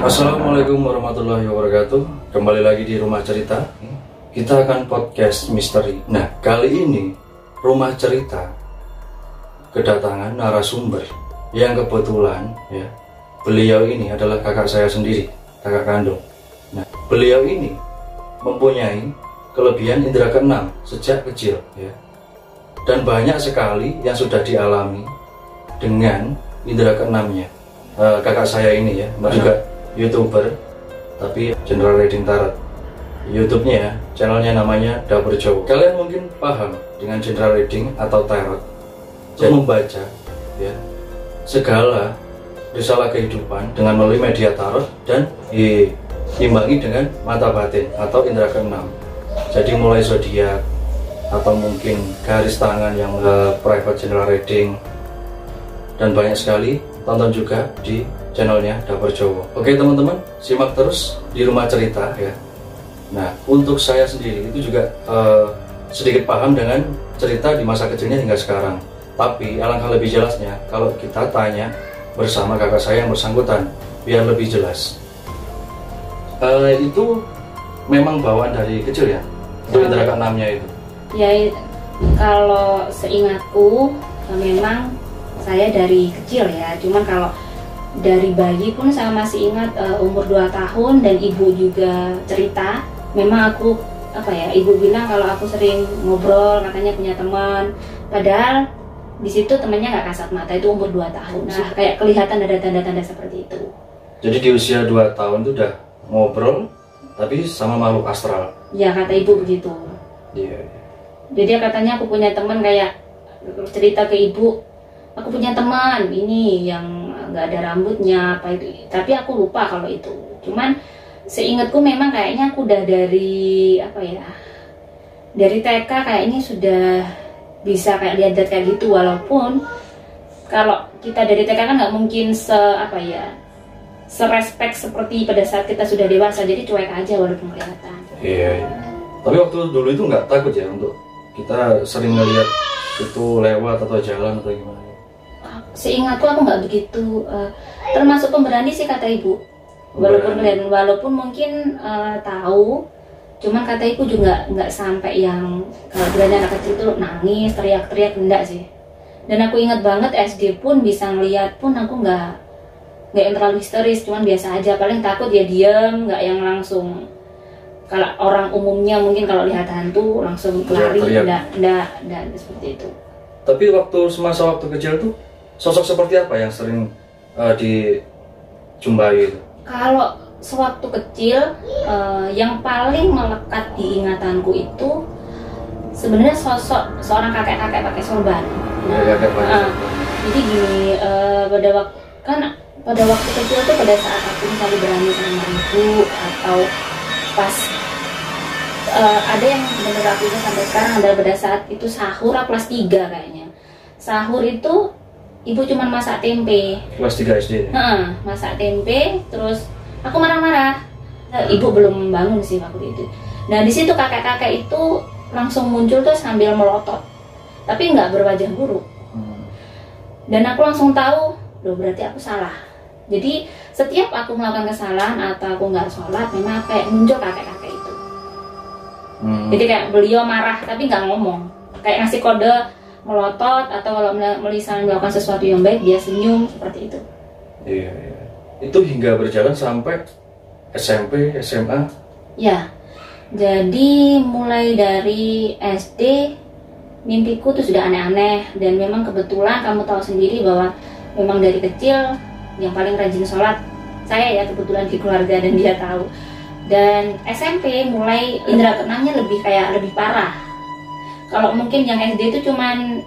Assalamualaikum warahmatullahi wabarakatuh. Kembali lagi di Rumah Cerita. Kita akan podcast misteri. Nah, kali ini Rumah Cerita kedatangan narasumber yang kebetulan ya, beliau ini adalah kakak saya sendiri, kakak kandung. Nah, beliau ini mempunyai kelebihan indera keenam sejak kecil ya. Dan banyak sekali yang sudah dialami dengan indera keenamnya. Kakak saya ini ya, juga YouTuber, tapi general reading tarot. YouTube-nya ya, channelnya namanya Dapur Jawa. Kalian mungkin paham dengan general reading atau tarot. Jadi membaca ya segala risalah kehidupan dengan melalui media tarot dan diimbangi dengan mata batin atau indera keenam. Jadi mulai zodiak atau mungkin garis tangan yang private general reading, dan banyak sekali. Tonton juga di channelnya Dapur Jawa. Oke teman-teman, simak terus di Rumah Cerita ya. Nah, untuk saya sendiri itu juga sedikit paham dengan cerita di masa kecilnya hingga sekarang. Tapi alangkah lebih jelasnya kalau kita tanya bersama kakak saya yang bersangkutan, biar lebih jelas. Itu memang bawaan dari kecil ya, itu indera keenamnya itu? Ya, kalau seingatku memang saya dari kecil ya, cuman kalau dari bayi pun saya masih ingat umur 2 tahun, dan ibu juga cerita, memang aku ibu bilang kalau aku sering ngobrol, katanya punya teman, padahal di situ temannya nggak kasat mata, itu umur 2 tahun. Nah, kayak kelihatan ada tanda-tanda seperti itu. Jadi di usia 2 tahun itu udah ngobrol tapi sama makhluk astral? Ya, kata ibu begitu. Iya. Jadi katanya aku punya teman, kayak cerita ke ibu, aku punya teman ini yang nggak ada rambutnya apa itu, tapi aku lupa kalau itu. Cuman seingatku memang kayaknya aku udah dari dari TK kayaknya sudah bisa kayak lihat kayak gitu, walaupun kalau kita dari TK kan nggak mungkin serespek seperti pada saat kita sudah dewasa, jadi cuek aja walaupun kelihatan. Iya. Tapi waktu dulu itu nggak takut ya, untuk kita sering ngelihat itu lewat atau jalan atau gimana? Seingatku aku nggak begitu termasuk pemberani sih kata ibu, walaupun mungkin tahu, cuman kata ibu juga nggak sampai yang kalau bilangnya anak kecil itu nangis teriak-teriak, enggak sih. Dan aku ingat banget SD pun bisa ngeliat pun aku nggak yang terlalu histeris, cuman biasa aja, paling takut ya diem, nggak yang langsung kalau orang umumnya mungkin kalau lihat hantu langsung lari, enggak seperti itu. Tapi semasa waktu kecil tuh sosok seperti apa yang sering dijumpai itu? Kalau sewaktu kecil yang paling melekat di ingatanku itu sebenarnya sosok seorang kakek-kakek pakai sorban. Jadi gini, pada waktu kecil tuh, pada saat aku misalnya berani sama ibu atau pas ada yang bener aku ingat sampai sekarang adalah pada saat itu sahur, kelas 3 kayaknya. Sahur itu ibu cuma masak tempe. Kelas 3 SD? Masak tempe, terus aku marah-marah. Ibu belum bangun sih waktu itu. Nah, di situ kakek-kakek itu langsung muncul tuh sambil melotot, tapi nggak berwajah buruk. Dan aku langsung tahu, loh berarti aku salah. Jadi setiap aku melakukan kesalahan atau aku nggak sholat, memang kayak muncul kakek-kakek itu. Jadi kayak beliau marah tapi nggak ngomong, kayak ngasih kode melotot, atau kalau misalnya melakukan sesuatu yang baik dia senyum seperti itu. Iya. Itu hingga berjalan sampai SMP, SMA? Ya, jadi mulai dari SD mimpiku tuh sudah aneh-aneh, dan memang kebetulan kamu tahu sendiri bahwa memang dari kecil yang paling rajin sholat saya ya, kebetulan di keluarga, dan dia tahu. Dan SMP mulai indera keenamnya lebih parah. Kalau mungkin yang SD itu cuman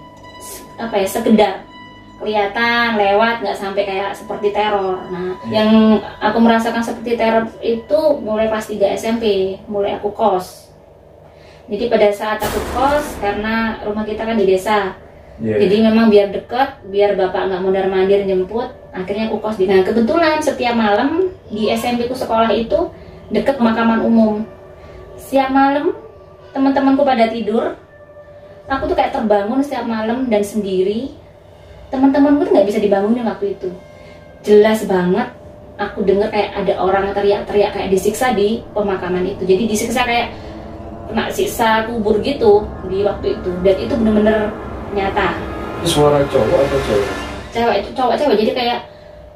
sekedar kelihatan lewat, nggak sampai kayak seperti teror. Nah, yang aku merasakan seperti teror itu mulai kelas 3 SMP, mulai aku kos. Jadi pada saat aku kos, karena rumah kita kan di desa, jadi memang biar deket, biar bapak nggak mondar-mandir jemput, akhirnya aku kos di. Nah, kebetulan setiap malam di SMP ku sekolah itu deket pemakaman umum. Setiap malam teman-temanku pada tidur, aku tuh kayak terbangun setiap malam dan sendiri. Teman-temanku tuh nggak bisa dibangunin waktu itu. Jelas banget aku dengar kayak ada orang teriak-teriak kayak disiksa di pemakaman itu. Jadi disiksa kayak kena siksa kubur gitu di waktu itu, dan itu bener-bener nyata. Suara cowok atau cewek? Cewek, itu cowok-cewek, jadi kayak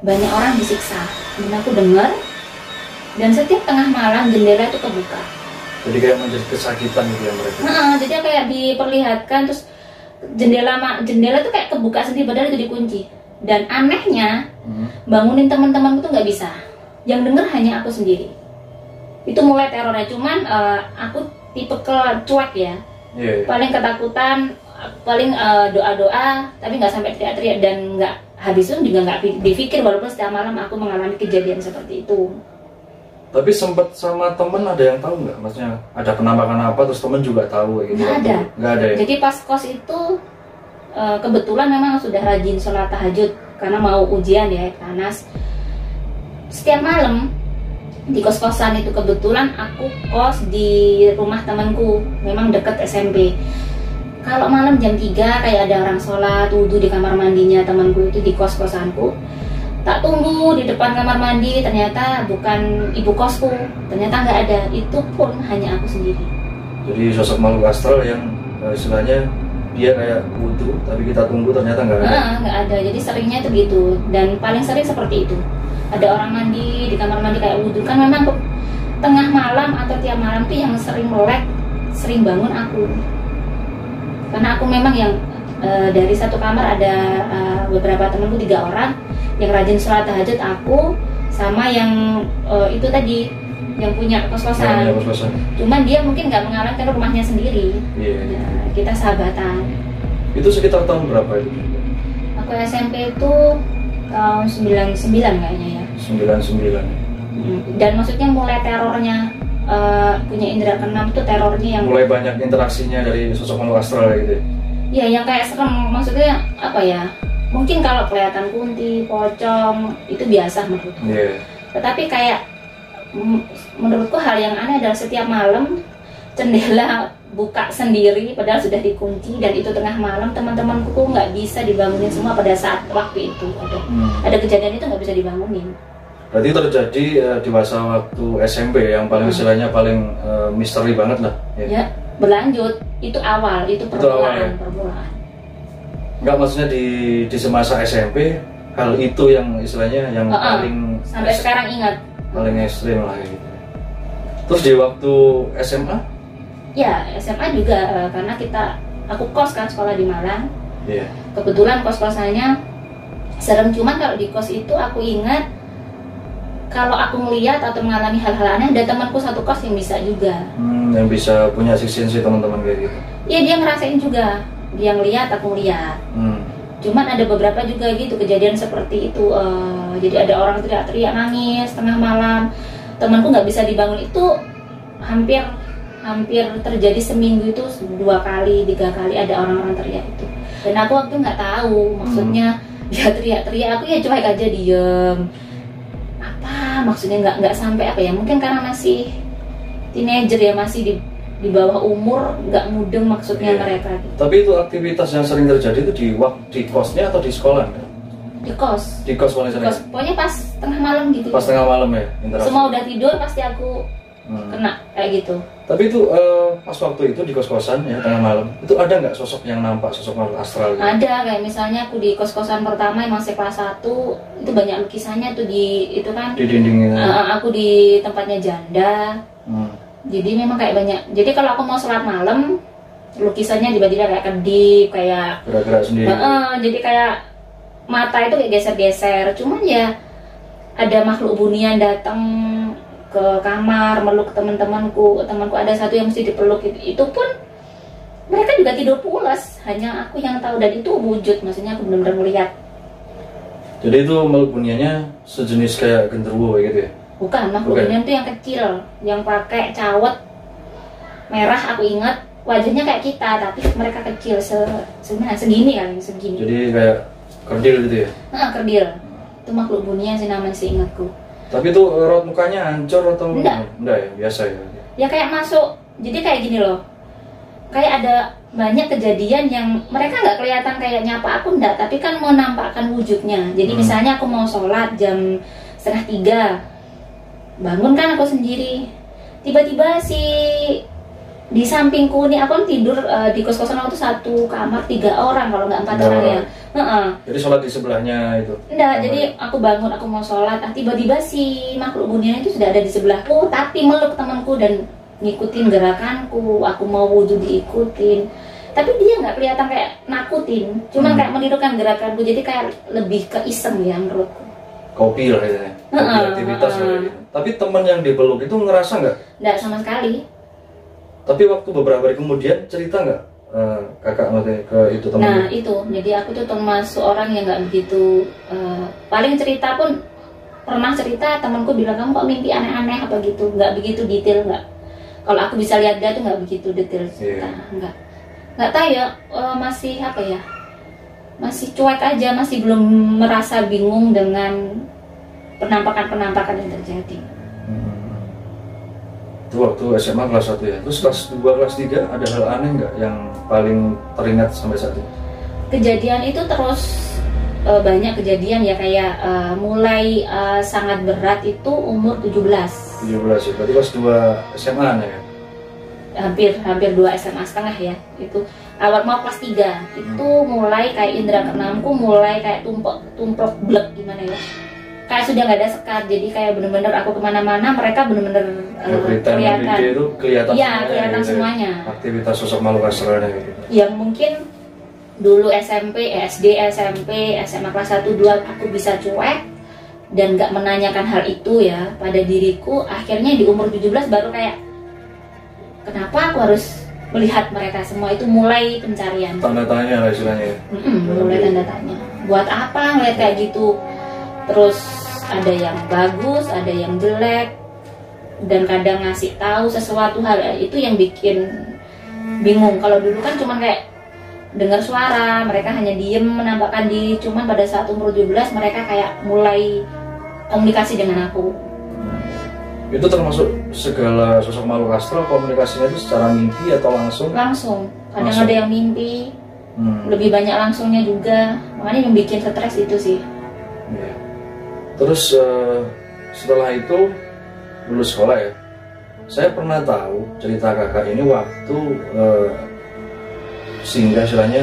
banyak orang disiksa. Dan aku dengar, dan setiap tengah malam jendela itu kebuka. Jadi kayak menjadi kesakitan gitu ya mereka. Jadi kayak diperlihatkan, terus jendela tuh kayak kebuka sendiri padahal itu dikunci. Dan anehnya bangunin teman-temanku tuh nggak bisa. Yang denger hanya aku sendiri. Itu mulai terornya. Cuman aku tipe cuek ya. Paling ketakutan, paling doa-doa, tapi nggak sampai teriak-teriak, dan nggak habis itu juga nggak dipikir, walaupun setiap malam aku mengalami kejadian seperti itu. Tapi sempat sama temen ada yang tahu nggak? Maksudnya ada penampakan apa terus temen juga tahu gitu? Nggak ada ya? Jadi pas kos itu kebetulan memang sudah rajin sholat tahajud karena mau ujian ya, panas. Setiap malam di kos-kosan itu, kebetulan aku kos di rumah temanku, memang deket SMP. Kalau malam jam 3 kayak ada orang sholat wudhu di kamar mandinya temanku itu di kos-kosanku. Tak tunggu di depan kamar mandi, ternyata bukan ibu kosku, ternyata nggak ada. Itu pun hanya aku sendiri. Jadi sosok makhluk astral yang istilahnya dia kayak wudhu, tapi kita tunggu ternyata nggak ada. Nggak ada. Jadi seringnya itu gitu, dan paling sering seperti itu. Ada orang mandi di kamar mandi kayak wudhu, kan memang tengah malam atau tiap malam tuh yang sering melek, sering bangun aku. Karena aku memang yang dari satu kamar ada beberapa temanku, 3 orang yang rajin sholat tahajud, aku sama yang itu tadi yang punya kos-kosan. Cuman dia mungkin nggak mengalami karena rumahnya sendiri. Nah, kita sahabatan. Itu sekitar tahun berapa itu? Aku SMP itu tahun 99 kayaknya ya. 99. Dan maksudnya mulai terornya punya indera keenam itu terornya yang mulai banyak interaksinya dari sosok makhluk astral gitu. Ya, yang kayak serem, maksudnya apa ya? Mungkin kalau kelihatan kunti, pocong itu biasa menurutku. Tetapi kayak menurutku hal yang aneh adalah setiap malam jendela buka sendiri padahal sudah dikunci, dan itu tengah malam teman-temanku nggak bisa dibangunin semua pada saat waktu itu. Ada kejadian itu nggak bisa dibangunin. Berarti terjadi di masa waktu SMP yang paling istilahnya paling misteri banget lah. Ya, berlanjut. Itu awal, itu permulaan. Enggak, maksudnya di semasa SMP hal itu yang istilahnya yang paling sampai sekarang ingat. Paling ekstrim lah gitu. Terus di waktu SMA? Ya, SMA juga karena aku kos kan, sekolah di Malang. Iya. Kebetulan kos-kosannya serem, cuman kalau di kos itu aku ingat kalau aku ngeliat atau mengalami hal-hal aneh, ada temanku satu kos yang bisa juga. Yang bisa punya six sense teman-teman kayak gitu. Iya, dia ngerasain juga. Dia ngeliat, aku ngeliat. Cuman ada beberapa juga gitu kejadian seperti itu. Jadi ada orang teriak-teriak nangis tengah malam, temanku nggak bisa dibangun. Itu hampir terjadi seminggu itu 2 kali, 3 kali ada orang-orang teriak itu. Dan aku waktu nggak tahu maksudnya dia teriak-teriak, aku ya cuek aja diem. Apa maksudnya, nggak sampai apa ya, mungkin karena masih teenager ya, masih di bawah umur, nggak mudeng maksudnya mereka gitu. Tapi itu aktivitas yang sering terjadi itu di kosnya atau di sekolah? Di kos paling sering. Pokoknya pas tengah malam gitu. Pas tengah malam ya interaksi. Semua udah tidur pasti aku kena kayak gitu. Tapi itu pas waktu itu di kos-kosan ya tengah malam, itu ada nggak sosok yang nampak, sosok makhluk astral gitu? Ada, kayak misalnya aku di kos-kosan pertama yang masih kelas 1, itu banyak lukisannya tuh di itu kan di dinding itu. Aku di tempatnya janda. Jadi memang kayak banyak. Jadi kalau aku mau sholat malam, lukisannya tiba-tiba kayak kedip, kayak gerak-gerak sendiri. Jadi kayak mata itu kayak geser-geser. Cuman ya ada makhluk bunian datang ke kamar meluk temanku ada satu yang mesti dipeluk, itu pun mereka juga tidur pulas, hanya aku yang tahu, dan itu wujud, maksudnya aku benar-benar melihat. Jadi itu makhluk buniannya sejenis kayak genderuwo gitu ya? Bukan, makhluk bunian itu yang kecil, yang pakai cawet merah, aku ingat wajahnya kayak kita, tapi mereka kecil, sebenarnya segini kan, segini. Jadi kayak kerdil gitu ya? Kerdil. Itu makhluk bunian sih namanya, seingatku. Tapi itu raut mukanya hancur atau enggak ya, biasa ya? Ya kayak masuk, jadi kayak gini loh, kayak ada banyak kejadian yang mereka nggak kelihatan kayak nyapa aku, enggak, tapi kan mau nampakkan wujudnya. Jadi misalnya aku mau sholat jam 2:30 bangun kan aku sendiri. Tiba-tiba di sampingku nih, aku kan tidur di kos-kosan aku tuh 1 kamar 3 orang kalau nggak 4 orang ya. Jadi sholat di sebelahnya itu? Enggak, jadi aku bangun, aku mau sholat, tiba-tiba si makhluk bunian itu sudah ada di sebelahku, tapi meluk temanku dan ngikutin gerakanku. Aku mau wudhu diikutin, tapi dia nggak kelihatan kayak nakutin, cuman kayak menirukan gerakanku, jadi kayak lebih ke iseng ya menurutku. Kopi lah ya, kopi aktivitas gitu. Tapi teman yang dipeluk itu ngerasa nggak? Nggak sama sekali. Tapi waktu beberapa hari kemudian cerita nggak kakak nanti ke itu teman? Nah itu, jadi aku tuh termasuk orang yang nggak begitu, paling cerita pun pernah cerita temanku bilang kamu kok mimpi aneh-aneh apa gitu, nggak begitu detail nggak. Kalau aku bisa lihat dia tuh nggak begitu detail cerita, nggak tahu ya, masih apa ya, masih cuek aja, masih belum merasa bingung dengan penampakan yang terjadi. Itu waktu SMA kelas 1 ya. Terus kelas 2, kelas 3 ada hal aneh nggak yang paling teringat sampai saat ini? Kejadian itu terus banyak kejadian ya, kayak mulai sangat berat itu umur 17 ya, berarti kelas 2 SMA ya? Hampir 2 SMA setengah ya. Itu awal mau kelas 3 itu mulai kayak indera keenamku mulai kayak tumplok blek gimana ya, kayak sudah nggak ada sekat, jadi kayak bener-bener aku kemana-mana mereka bener-bener kelihatan. Itu kelihatan iya, semuanya, kelihatan gitu. Semuanya Aktivitas sosok makhluk astralnya gitu. yang mungkin dulu SD, SMP, SMA kelas 1, 2 aku bisa cuek dan nggak menanyakan hal itu ya pada diriku. Akhirnya di umur 17 baru kayak kenapa aku harus melihat mereka semua, itu mulai pencarian. Tanda tanya lah istilahnya. Mulai tanda tanya. Buat apa ngeliat kayak gitu? Terus ada yang bagus, ada yang jelek, dan kadang ngasih tahu sesuatu hal itu yang bikin bingung. Kalau dulu kan cuman kayak dengar suara, mereka hanya diem menampakkan diri. Cuman pada saat umur 17 mereka kayak mulai komunikasi dengan aku. Itu termasuk segala sosok makhluk astral komunikasinya itu secara mimpi atau langsung? Langsung. Kadang ada yang mimpi, lebih banyak langsungnya juga. Makanya yang bikin stres itu sih. Ya. Terus setelah itu lulus sekolah ya, saya pernah tahu cerita kakak ini waktu singgah istilahnya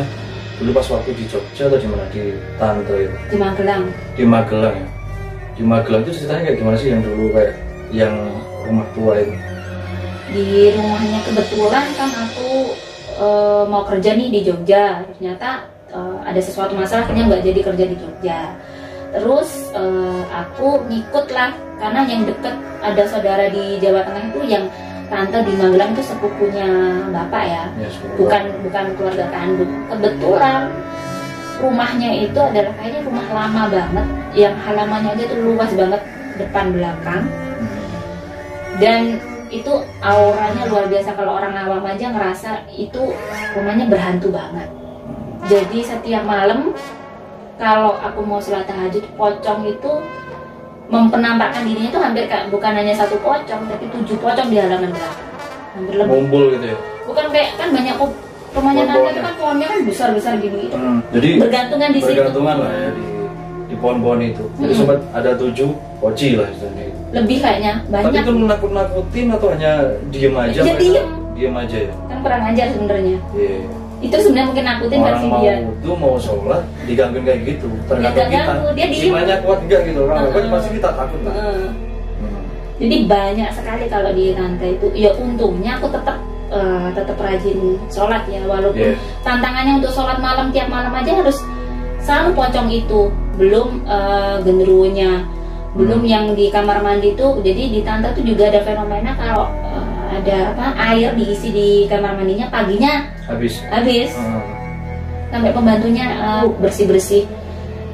dulu pas waktu di Jogja atau di mana, di Tante itu? Di Magelang. Di Magelang ya. Di Magelang itu ceritanya kayak gimana sih yang dulu kayak yang rumah tua itu? Di rumahnya kebetulan kan aku mau kerja nih di Jogja, ternyata ada sesuatu masalah akhirnya nggak jadi kerja di Jogja. Terus aku ngikut lah karena yang deket ada saudara di Jawa Tengah itu yang tante di Magelang itu sepupunya bapak ya, bukan keluarga kandung. Kebetulan rumahnya itu adalah kayaknya rumah lama banget, yang halamannya aja tuh luas banget depan belakang, dan itu auranya luar biasa. Kalau orang awam aja ngerasa itu rumahnya berhantu banget. Jadi setiap malam kalau aku mau sholat tahajud, pocong itu mempenampakkan dirinya itu hampir bukan hanya 1 pocong, tapi 7 pocong di halaman belakang, hampir lebih. Ngumpul gitu ya? Bukan kayak, kan banyak rumahnya nanti itu kan pohonnya kan besar-besar gini gitu. Jadi bergantungan di situ. Bergantungan lah ya di pohon-pohon itu. Jadi sempat ada 7 poci lah istilahnya. Lebih kayaknya, banyak. Tapi itu menakut-nakutin atau hanya diem aja? Ya, diem aja ya? Kan kurang ajar sebenarnya. Iya. Itu sebenarnya mungkin nakutin versi dia. Orang mau sholat digangguin kayak gitu, tergantung kita. Dia diem. Imannya kuat enggak gitu, orang pasti kita takut lah. Jadi banyak sekali kalau di Tante itu. Ya untungnya aku tetap rajin sholat ya, walaupun tantangannya untuk sholat malam tiap malam aja harus selalu pocong itu, belum genderuwonya, belum yang di kamar mandi itu. Jadi di Tante itu juga ada fenomena kalau ada air diisi di kamar mandinya, paginya habis. Sampai pembantunya bersih-bersih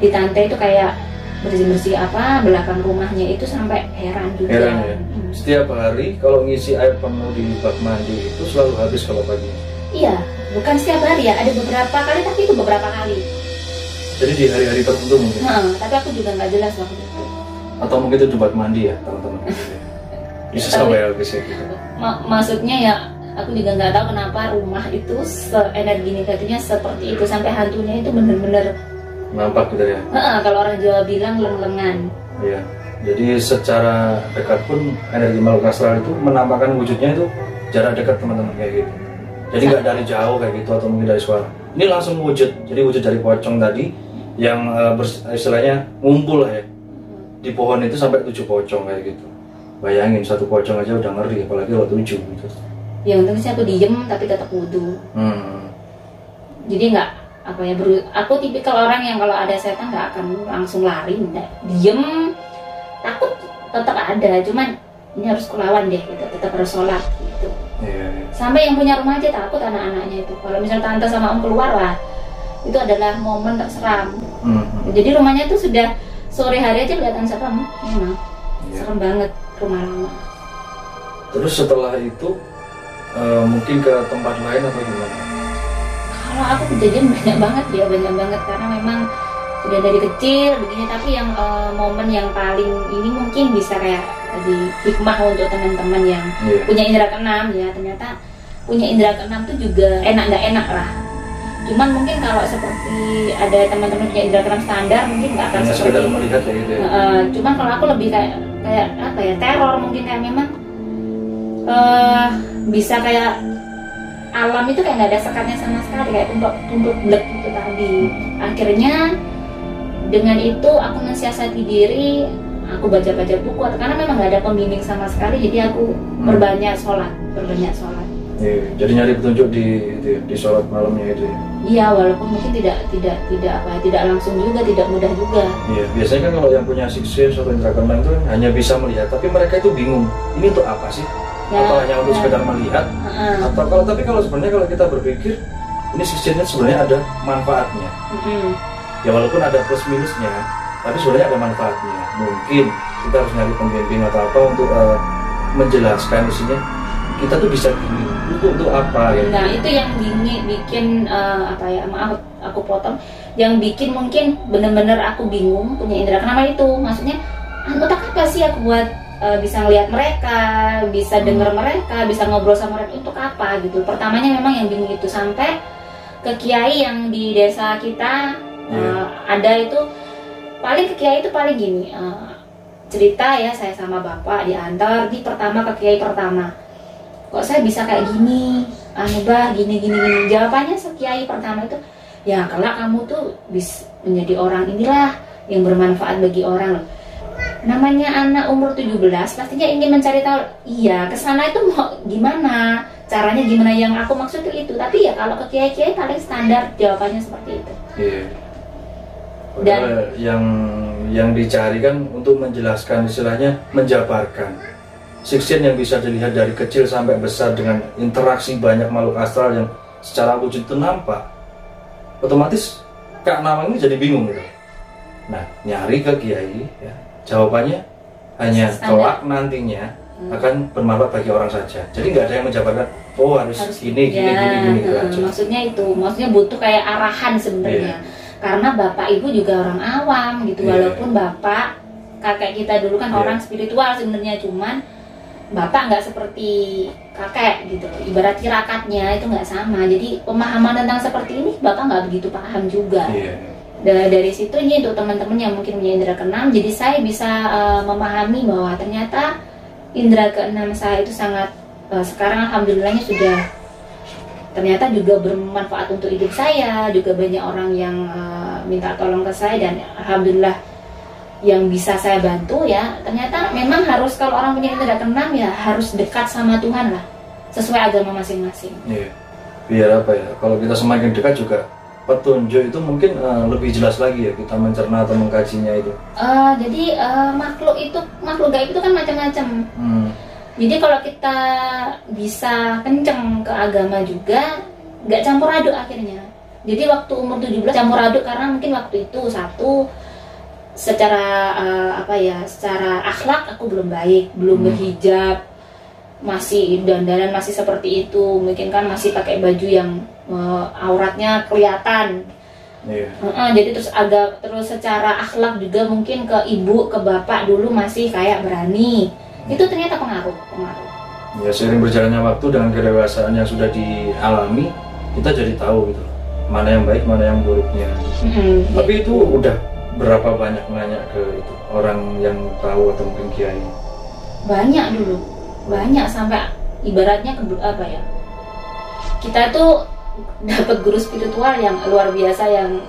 di Tante itu, kayak bersih-bersih belakang rumahnya itu, sampai heran juga. Heran ya. Setiap hari kalau ngisi air penuh di bak mandi itu selalu habis kalau pagi? Iya, bukan setiap hari ya, ada beberapa kali, tapi itu beberapa kali. Jadi di hari-hari tertentu mungkin? Tapi aku juga nggak jelas waktu itu. Atau mungkin itu bak mandi ya teman-teman? Bisa sampai habis ya gitu. Maksudnya ya, aku juga nggak tahu kenapa rumah itu energi negatifnya seperti itu, sampai hantunya itu bener-bener nampak gitu ya. Kalau orang Jawa bilang leng-lengan. Iya. Jadi secara dekat pun energi makhluk astral itu menampakkan wujudnya itu jarak dekat teman-teman kayak gitu. Jadi nggak dari jauh kayak gitu atau mungkin dari suara. Ini langsung wujud. Jadi wujud dari pocong tadi yang istilahnya ngumpul lah ya. Di pohon itu sampai 7 pocong kayak gitu. Bayangin satu pocong aja udah ngeri, apalagi kalau 7 gitu. Ya untungnya sih aku diem tapi tetap wudhu. Jadi nggak apa ya, aku tipikal orang yang kalau ada setan nggak akan langsung lari, enggak. Diem, takut tetap ada, cuman ini harus kulawan deh gitu, tetap harus sholat gitu. Sampai yang punya rumah aja takut anak-anaknya itu. Kalau misalnya tante sama om keluar lah, itu adalah momen terseram. Jadi rumahnya tuh sudah sore hari aja kelihatan serem, memang serem banget rumah lama. Terus setelah itu mungkin ke tempat lain atau gimana? Kalau aku kejadian banyak banget ya, banyak banget karena memang sudah dari kecil begini. Tapi yang momen yang paling ini mungkin bisa kayak tadi hikmah untuk teman-teman yang punya indera keenam ya, ternyata punya indera keenam tuh juga enak nggak enak lah. Cuman mungkin kalau seperti ada teman-teman punya indera keenam standar mungkin nggak akan seperti melihat ya gitu ya. Cuman kalau aku lebih kayak apa ya, teror mungkin, kayak memang bisa kayak alam itu kayak nggak ada sekatnya sama sekali, kayak tumpuk blek itu tadi. Akhirnya dengan itu aku mensiasati diri, aku baca-baca buku karena memang nggak ada pembimbing sama sekali, jadi aku berbanyak sholat. Jadi nyari petunjuk di sholat malamnya itu ya. Iya, walaupun mungkin tidak langsung juga, tidak mudah juga. Iya, biasanya kan kalau yang punya sixth sense atau indera keenam itu hanya bisa melihat, tapi mereka itu bingung, ini untuk apa sih? Atau hanya untuk sekedar melihat? Atau kalau sebenarnya kalau kita berpikir, ini sixth sense sebenarnya ada manfaatnya. Ya walaupun ada plus minusnya, tapi sebenarnya ada manfaatnya. Mungkin kita harus nyari pembimbing atau apa untuk menjelaskan isinya. Kita tuh bisa gini, untuk apa ya? Nah itu yang bikin apa ya, maaf aku potong, yang bikin mungkin bener-bener aku bingung punya indera keenam itu. Maksudnya untuk apa sih aku buat bisa ngelihat mereka, bisa dengar mereka, bisa ngobrol sama mereka, untuk apa gitu. Pertamanya memang yang bingung itu, sampai ke kiai yang di desa kita ada itu, paling ke kiai itu paling gini, cerita ya, saya sama bapak diantar di pertama ke kiai pertama, kok saya bisa kayak gini, bah gini. Jawabannya kiai pertama itu, ya kalau kamu tuh bisa menjadi orang inilah yang bermanfaat bagi orang loh. Namanya anak umur 17 pastinya ingin mencari tahu. Iya, kesana itu mau gimana, caranya gimana, yang aku maksud itu. Tapi ya kalau ke kiai-kiai paling standar jawabannya seperti itu. Dan yang dicari kan untuk menjelaskan, istilahnya menjabarkan sixth sense yang bisa dilihat dari kecil sampai besar dengan interaksi banyak makhluk astral yang secara wujud itu nampak. Otomatis Kak Nawang ini jadi bingung gitu. Nah, nyari ke kiai ya, jawabannya hanya kelak nantinya akan bermanfaat bagi orang saja. Jadi nggak ada yang menjabarkan, oh harus gini gitu aja. Maksudnya butuh kayak arahan sebenarnya. Karena bapak ibu juga orang awam gitu, walaupun bapak kakek kita dulu kan orang spiritual sebenarnya, cuman bapak nggak seperti kakek gitu, ibarat tirakatnya itu nggak sama. Jadi pemahaman tentang seperti ini bapak nggak begitu paham juga. Dari situ ini untuk teman-teman yang mungkin punya indera keenam, jadi saya bisa memahami bahwa ternyata indera keenam saya itu sangat sekarang alhamdulillahnya sudah ternyata juga bermanfaat untuk hidup saya. Juga banyak orang yang minta tolong ke saya, dan alhamdulillah yang bisa saya bantu ya. Ternyata memang harus, kalau orang punya indera keenam ya harus dekat sama Tuhan lah, sesuai agama masing-masing. Biar apa ya, kalau kita semakin dekat juga petunjuk itu mungkin lebih jelas lagi ya, kita mencerna atau mengkajinya itu. Jadi makhluk gaib itu kan macam-macam. Jadi kalau kita bisa kenceng ke agama juga, nggak campur aduk akhirnya. Jadi waktu umur 17 campur aduk karena mungkin waktu itu satu, secara secara akhlak aku belum baik, belum berhijab, masih dandanan masih seperti itu, mungkin kan masih pakai baju yang auratnya kelihatan. Jadi terus secara akhlak juga mungkin ke ibu, ke bapak dulu masih kayak berani. Itu ternyata pengaruh. Ya, seiring berjalannya waktu dengan kedewasaan yang sudah dialami, kita jadi tahu gitu mana yang baik, mana yang buruknya. Tapi itu udah berapa banyak nanya ke itu orang yang tahu atau mungkin kiai? Banyak dulu, banyak sampai ibaratnya apa ya? Kita tuh dapat guru spiritual yang luar biasa, yang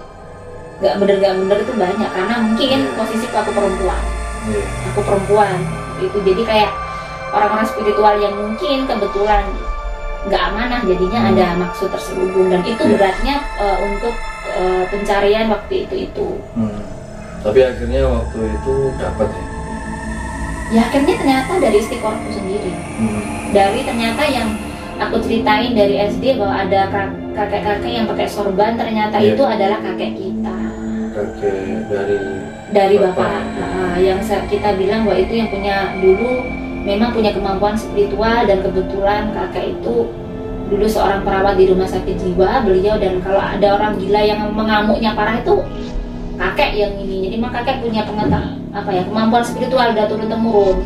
nggak bener itu banyak, karena mungkin posisiku aku perempuan. Aku perempuan itu, jadi kayak orang-orang spiritual yang mungkin kebetulan nggak amanah, jadinya ada maksud terselubung, dan itu beratnya untuk pencarian waktu itu. Tapi akhirnya waktu itu dapat ya akhirnya ternyata dari istiqorohku sendiri. Dari ternyata yang aku ceritain dari SD bahwa ada kakek-kakek yang pakai sorban, ternyata itu adalah kakek kita, kakek dari bapak. Yang kita bilang bahwa itu yang punya dulu, memang punya kemampuan spiritual, dan kebetulan kakek itu dulu seorang perawat di rumah sakit jiwa beliau, dan kalau ada orang gila yang mengamuknya parah itu kakek yang ini. Jadi memang kakek punya kemampuan spiritual udah turun temurun.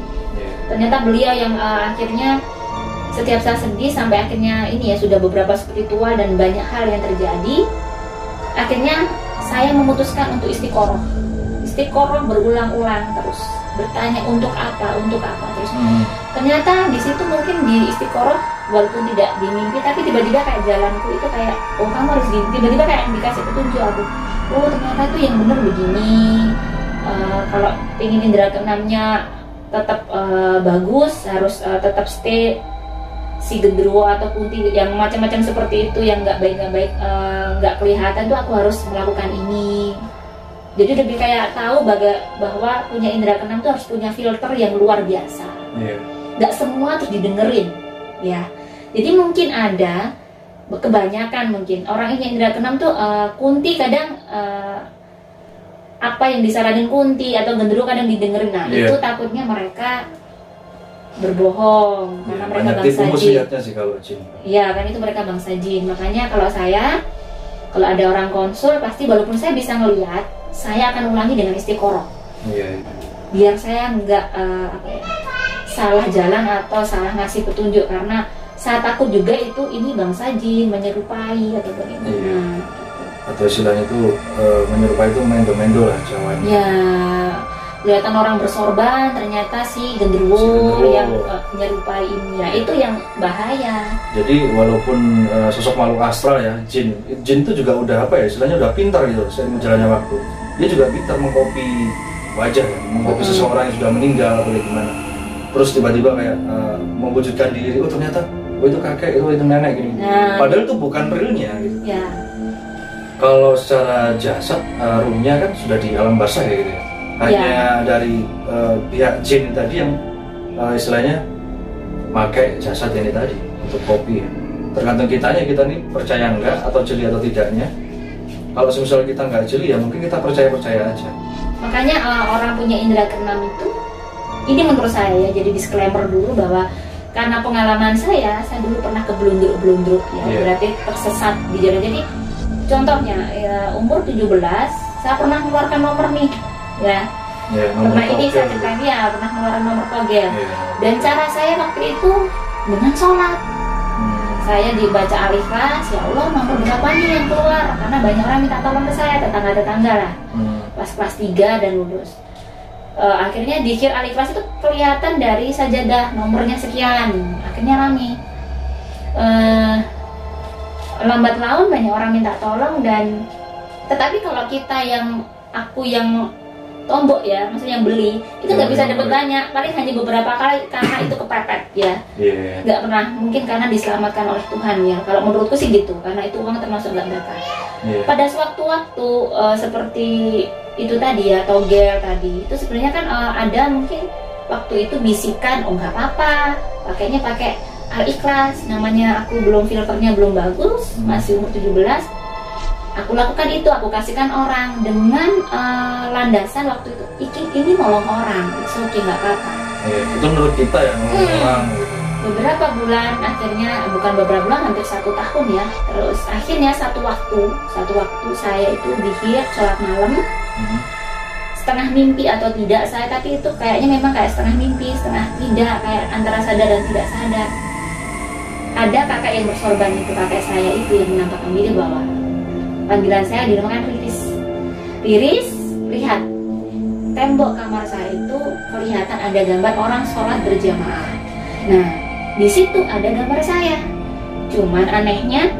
Ternyata beliau yang akhirnya setiap saya sedih sampai akhirnya ini ya sudah beberapa spiritual dan banyak hal yang terjadi. Akhirnya saya memutuskan untuk istiqoroh berulang-ulang terus bertanya untuk apa terus. Ternyata di situ mungkin di istiqoroh, walaupun tidak di mimpi, tapi tiba-tiba kayak jalanku itu kayak, oh kamu harus gini, tiba-tiba kayak dikasih petunjuk aku, oh ternyata itu yang benar begini. Kalau ingin indera keenamnya tetap bagus, harus tetap stay si genderuwo atau kunti yang macam-macam seperti itu, yang nggak baik nggak kelihatan tuh, aku harus melakukan ini. Jadi lebih kayak tahu bahwa punya indera keenam tuh harus punya filter yang luar biasa. Nggak semua terus didengerin, ya. Jadi mungkin ada kebanyakan mungkin orang yang indera keenam tuh kunti kadang apa yang disaranin kunti atau genderuwo kadang didengerin. Nah itu takutnya mereka berbohong karena mereka bangsa jin. Iya kan, itu mereka bangsa jin. Makanya kalau ada orang konsul, pasti walaupun saya bisa ngelihat, saya akan ulangi dengan istiqoroh. Biar saya nggak salah jalan atau salah ngasih petunjuk, karena saya takut juga ini bangsa jin menyerupai atau bagaimana. Atau istilahnya itu menyerupai itu mendo-mendo lah Jawanya. Ya, kelihatan orang bersorban, ternyata si genderuwo yang menyerupai ini. Ya, itu yang bahaya. Jadi walaupun sosok makhluk astral ya, jin itu juga udah istilahnya udah pintar gitu. Saya menjalannya waktu, dia juga pintar mengkopi wajah ya, mengkopi seseorang yang sudah meninggal atau gimana. Terus tiba-tiba kayak mewujudkan diri, oh ternyata itu kakek, itu nenek gini. Padahal itu bukan realnya gitu. Ya. Kalau secara jasad, ruhnya kan sudah di alam barzah kayak gitu ya. Hanya dari pihak jin tadi yang istilahnya pakai jasad ini tadi untuk kopi ya. Tergantung kita nih percaya enggak atau jeli atau tidaknya. Kalau misalnya kita nggak jeli ya mungkin kita percaya aja. Makanya orang punya indera keenam itu, ini menurut saya ya, jadi disclaimer dulu bahwa karena pengalaman saya dulu pernah ke blundruk ya, berarti tersesat di jalan. Jadi contohnya umur 17 saya pernah mengeluarkan nomor nih ya, pernah ini saya ceritain ya, pernah mengeluarkan nomor togel. Dan cara saya waktu itu dengan sholat, saya dibaca Al-Ikhlas, ya Allah nomor berapa nih yang keluar, karena banyak orang minta tolong ke saya, tetangga lah, pas kelas 3 dan lulus. Akhirnya zikir Al-Ikhlas itu kelihatan dari sajadah nomornya sekian, akhirnya rame. Lambat laun banyak orang minta tolong, dan tetapi kalau kita aku yang tombok ya, maksudnya yang beli itu nggak bisa dapat banyak, paling hanya beberapa kali karena itu kepepet ya, nggak pernah, mungkin karena diselamatkan oleh Tuhan ya, kalau menurutku sih gitu, karena itu uang termasuk nggak berkah. Pada sewaktu-waktu seperti itu tadi ya, togel tadi itu sebenarnya kan ada mungkin waktu itu bisikan, oh nggak apa-apa pakainya pakai Al-Ikhlas, namanya aku belum, filternya belum bagus, masih umur 17. Aku lakukan itu, aku kasihkan orang dengan landasan waktu itu ini nolong orang, oke nggak apa-apa. Itu menurut kita ya, nolong orang. Beberapa bulan, akhirnya bukan beberapa bulan, hampir 1 tahun ya. Terus akhirnya satu waktu saya itu dihir sholat malam, setengah mimpi atau tidak saya, tapi itu kayaknya memang kayak setengah mimpi, setengah tidak, kayak antara sadar dan tidak sadar. Ada kakak yang bersorban itu, kakek saya itu yang menampakkan diri bahwa panggilan saya dinamakan Riris. lihat tembok kamar saya itu kelihatan ada gambar orang sholat berjamaah. Nah, di situ ada gambar saya. Cuman anehnya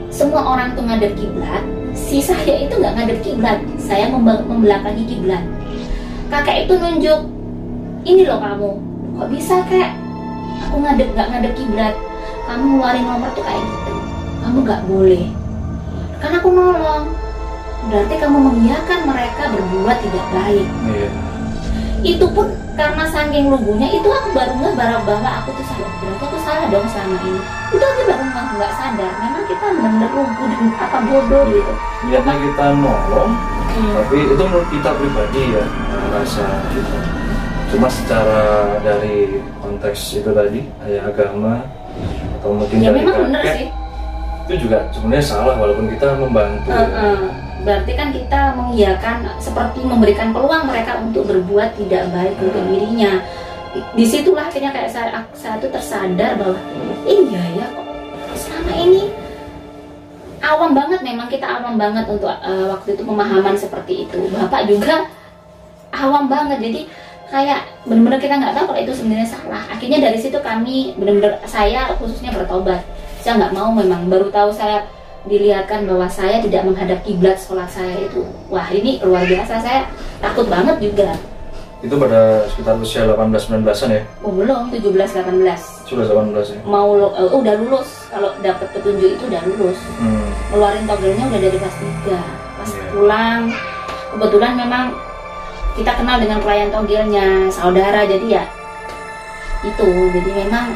semua orang tuh ngadep kiblat, si saya itu nggak ngadep kiblat, saya membelakangi kiblat. Kakek itu nunjuk, ini loh kamu, kok bisa kek? Aku nggak ngadep kiblat, kamu ngeluarin nomor tuh kayak gitu, kamu nggak boleh. Karena aku nolong, berarti kamu mengiyakan mereka berbuat tidak baik. Itu pun karena saking lugunya itu aku baru bahwa aku tuh salah, berarti aku salah dong selama ini. Itu aku baru nggak sadar, memang kita benar-benar lugu dan apa bodoh gitu. Niatnya kita nolong, tapi itu menurut kita pribadi ya, rasa kita. Cuma secara dari konteks itu tadi, ya agama atau mungkin ya dari memang benar sih. Itu juga sebenarnya salah walaupun kita membantu. Berarti kan kita mengiyakan seperti memberikan peluang mereka untuk berbuat tidak baik untuk dirinya. Disitulah akhirnya kayak saya tuh tersadar bahwa iya ya kok selama ini awam banget, memang kita awam banget untuk waktu itu pemahaman seperti itu. Bapak juga awam banget, jadi kayak benar-benar kita nggak tahu kalau itu sebenarnya salah. Akhirnya dari situ kami benar-benar, saya khususnya bertobat. Saya nggak mau, memang baru tahu saya dilihatkan bahwa saya tidak menghadap kiblat sholat saya itu. Wah, ini luar biasa, saya takut banget juga. Itu pada sekitar usia 18-19an ya? Oh belum, 17-18. Sudah 18 ya? Mau udah lulus, kalau dapat petunjuk itu udah lulus. Ngeluarin togelnya udah dari kelas 3. Pas pulang, kebetulan memang kita kenal dengan klien togelnya, saudara, jadi ya itu. Jadi memang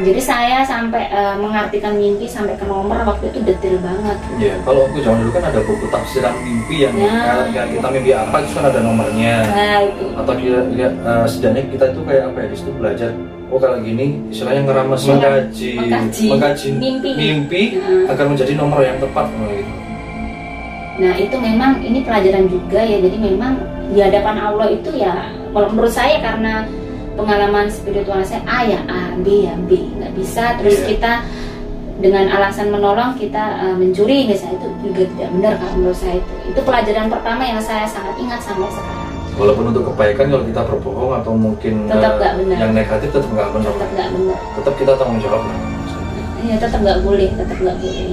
jadi saya sampai mengartikan mimpi sampai ke nomor waktu itu detail banget. Iya, kalau aku zaman dulu kan ada buku tafsiran mimpi yang kita mimpi apa itu kan ada nomornya. Nah, itu. Atau setidaknya kita itu kayak apa ya, di situ belajar. Oh kalau gini istilahnya ngeramas, mengkaji mimpi agar menjadi nomor yang tepat gitu. Nah itu memang ini pelajaran juga ya. Jadi memang di hadapan Allah itu ya, menurut saya karena pengalaman spiritual saya A ya A, B ya B, nggak bisa terus kita dengan alasan menolong kita mencuri misalnya, itu juga tidak benar kalau menurut saya. Itu pelajaran pertama yang saya sangat ingat sampai sekarang. Walaupun untuk kebaikan kalau kita berbohong atau mungkin yang negatif tetap nggak benar. Tetap kita tanggung jawab lah. Iya, tetap nggak boleh.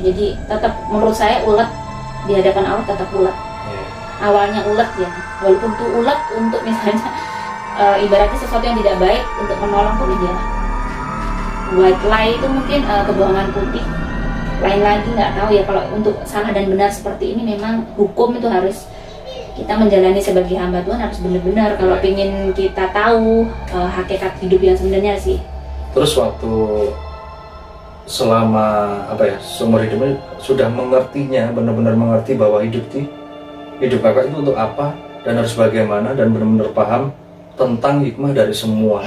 Jadi tetap menurut saya ulet di hadapan Allah, tetap ulet. Awalnya ulet ya, walaupun tuh ulet untuk misalnya ibaratnya sesuatu yang tidak baik untuk menolong pun ya. White lie itu mungkin kebohongan putih. Lain lagi nggak tahu ya, kalau untuk salah dan benar seperti ini memang hukum itu harus kita menjalani sebagai hamba Tuhan, harus benar-benar kalau ingin kita tahu hakikat hidup yang sebenarnya sih. Terus waktu selama seumur hidupnya sudah mengertinya, benar-benar mengerti bahwa hidup kakak itu untuk apa dan harus bagaimana, dan benar-benar paham tentang hikmah dari semua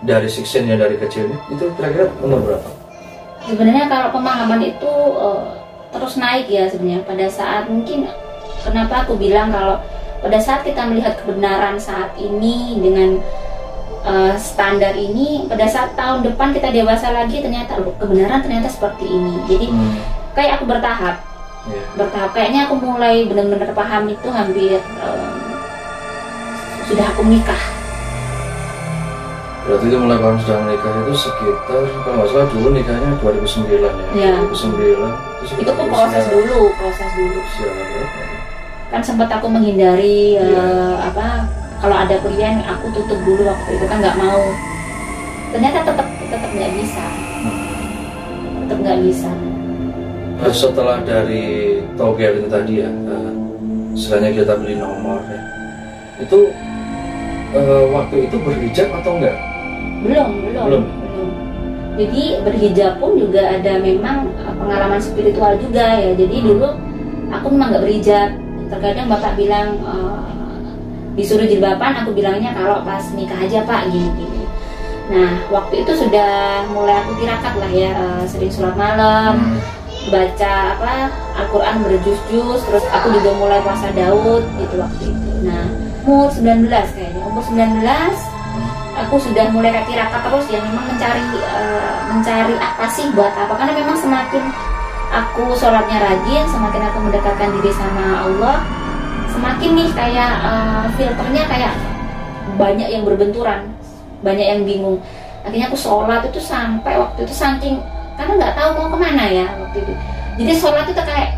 dari siksennya dari kecilnya, itu kira-kira umur berapa? Sebenarnya kalau pemahaman itu terus naik ya sebenarnya pada saat mungkin. Kenapa aku bilang kalau pada saat kita melihat kebenaran saat ini dengan standar ini, pada saat tahun depan kita dewasa lagi ternyata kebenaran ternyata seperti ini. Jadi kayak aku bertahap, kayaknya aku mulai benar-benar paham itu hampir sudah aku menikah. Berarti itu mulai paham sudah menikah itu sekitar, kalau nggak salah dulu nikahnya 2009 ya? 2009. Itu pun proses dulu. Kan sempat aku menghindari kalau ada klien aku tutup dulu waktu itu, kan nggak mau. Ternyata tetap nggak bisa. Setelah dari togel itu tadi ya, istilahnya kita beli nomor ya, itu waktu itu berhijab atau enggak? Belum. Jadi berhijab pun juga ada memang pengalaman spiritual juga ya. Jadi dulu aku memang nggak berhijab. Terkadang bapak bilang disuruh jilbaban, aku bilangnya kalau pas nikah aja pak, gini. Nah waktu itu sudah mulai aku tirakat lah ya, sering sholat malam, baca Al-Quran berjus-jus, terus aku juga mulai puasa Daud gitu waktu itu. Nah umur 19 aku sudah mulai tirakat terus ya, memang mencari apa sih buat apa, karena memang semakin aku sholatnya rajin, semakin aku mendekatkan diri sama Allah, semakin nih kayak filternya kayak banyak yang berbenturan, banyak yang bingung. Akhirnya aku sholat itu sampai waktu itu saking karena nggak tahu mau kemana ya waktu itu. Jadi sholat itu kayak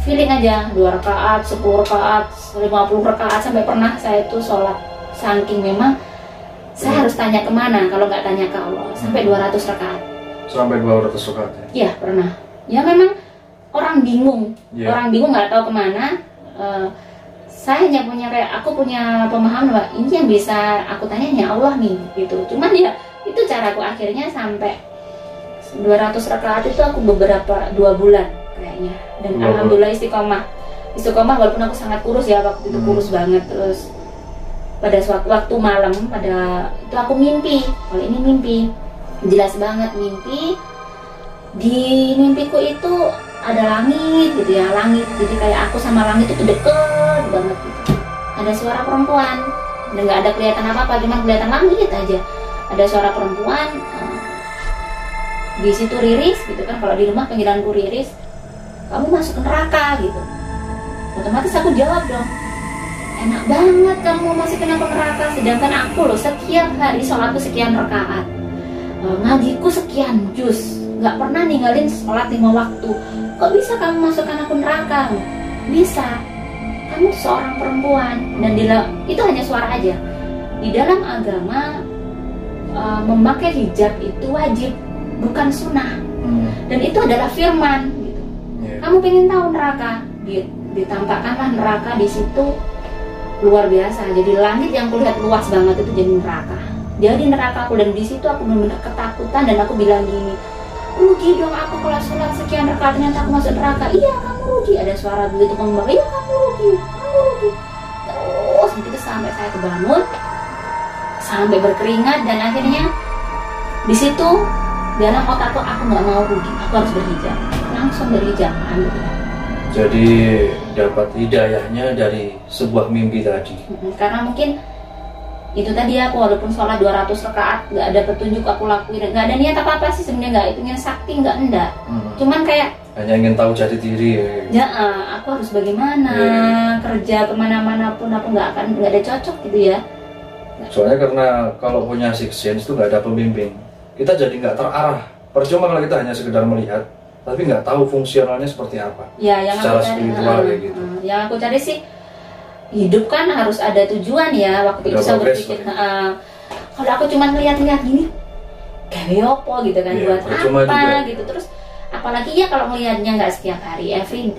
feeling aja, 2 rakaat, 10 rakaat, 50 rakaat, sampai pernah saya itu sholat saking memang saya harus tanya kemana kalau nggak tanya ke Allah, sampai 200 rakaat. Sampai 200 rakaat ya? Iya pernah. Ya memang orang bingung, orang bingung nggak tahu kemana. Saya hanya punya aku punya pemahaman bahwa ini yang bisa aku tanya hanya Allah nih gitu. Cuman ya itu caraku akhirnya sampai 200 rakaat itu aku beberapa 2 bulan kayaknya, dan alhamdulillah istiqomah walaupun aku sangat kurus ya waktu itu, kurus banget. Terus pada suatu waktu malam itu aku mimpi, kalau ini mimpi jelas banget, mimpi di mimpiku itu ada langit gitu ya, langit, jadi kayak aku sama langit itu deket banget gitu. Ada suara perempuan dan nggak ada kelihatan apa-apa, cuma kelihatan langit aja. Ada suara perempuan, di situ Riris gitu kan, kalau di rumah panggilanku Riris, kamu masuk neraka gitu. Otomatis aku jawab dong, enak banget kamu masukin aku neraka, sedangkan aku loh sekian hari sholatku sekian rakaat, ngajiku sekian juz, nggak pernah ninggalin sholat 5 waktu. Kok bisa kamu masukkan aku neraka? Bisa, kamu seorang perempuan. Dan itu hanya suara aja. Di dalam agama memakai hijab itu wajib, bukan sunnah. Dan itu adalah firman gitu. Kamu pengen tahu neraka, ditampakkanlah neraka di situ luar biasa. Jadi langit yang kulihat luas banget itu jadi neraka. Jadi neraka aku, dan di situ aku benar-benar ketakutan dan aku bilang gini, rugi dong aku kalau sholat sekian rakaat ternyata aku masuk neraka. Iya kamu rugi. Ada suara begitu ngomong, iya kamu rugi. Terus begitu sampai saya kebangun, sampai berkeringat, dan akhirnya di situ dalam otakku aku nggak mau rugi, aku harus berhijab, langsung berhijab. Jadi dapat hidayahnya dari sebuah mimpi tadi. Karena mungkin itu tadi aku walaupun sholat 200 rakaat nggak ada petunjuk aku lakuin, nggak ada niat apa sih sebenarnya, nggak itu ingin sakti, nggak cuman kayak hanya ingin tahu jati diri ya. Aku harus bagaimana kerja kemana-mana pun aku nggak ada cocok gitu ya. Soalnya karena kalau punya six sense itu nggak ada pembimbing, kita jadi nggak terarah. Percuma kalau kita hanya sekedar melihat tapi nggak tahu fungsionalnya seperti apa ya, yang secara aku cari, spiritual kayak gitu. Yang aku cari sih, hidup kan harus ada tujuan ya. Waktu itu saya berpikir, kalau aku cuma lihat-lihat gini, gawe opo gitu kan, buat apa juga gitu. Terus apalagi ya kalau melihatnya nggak setiap hari, every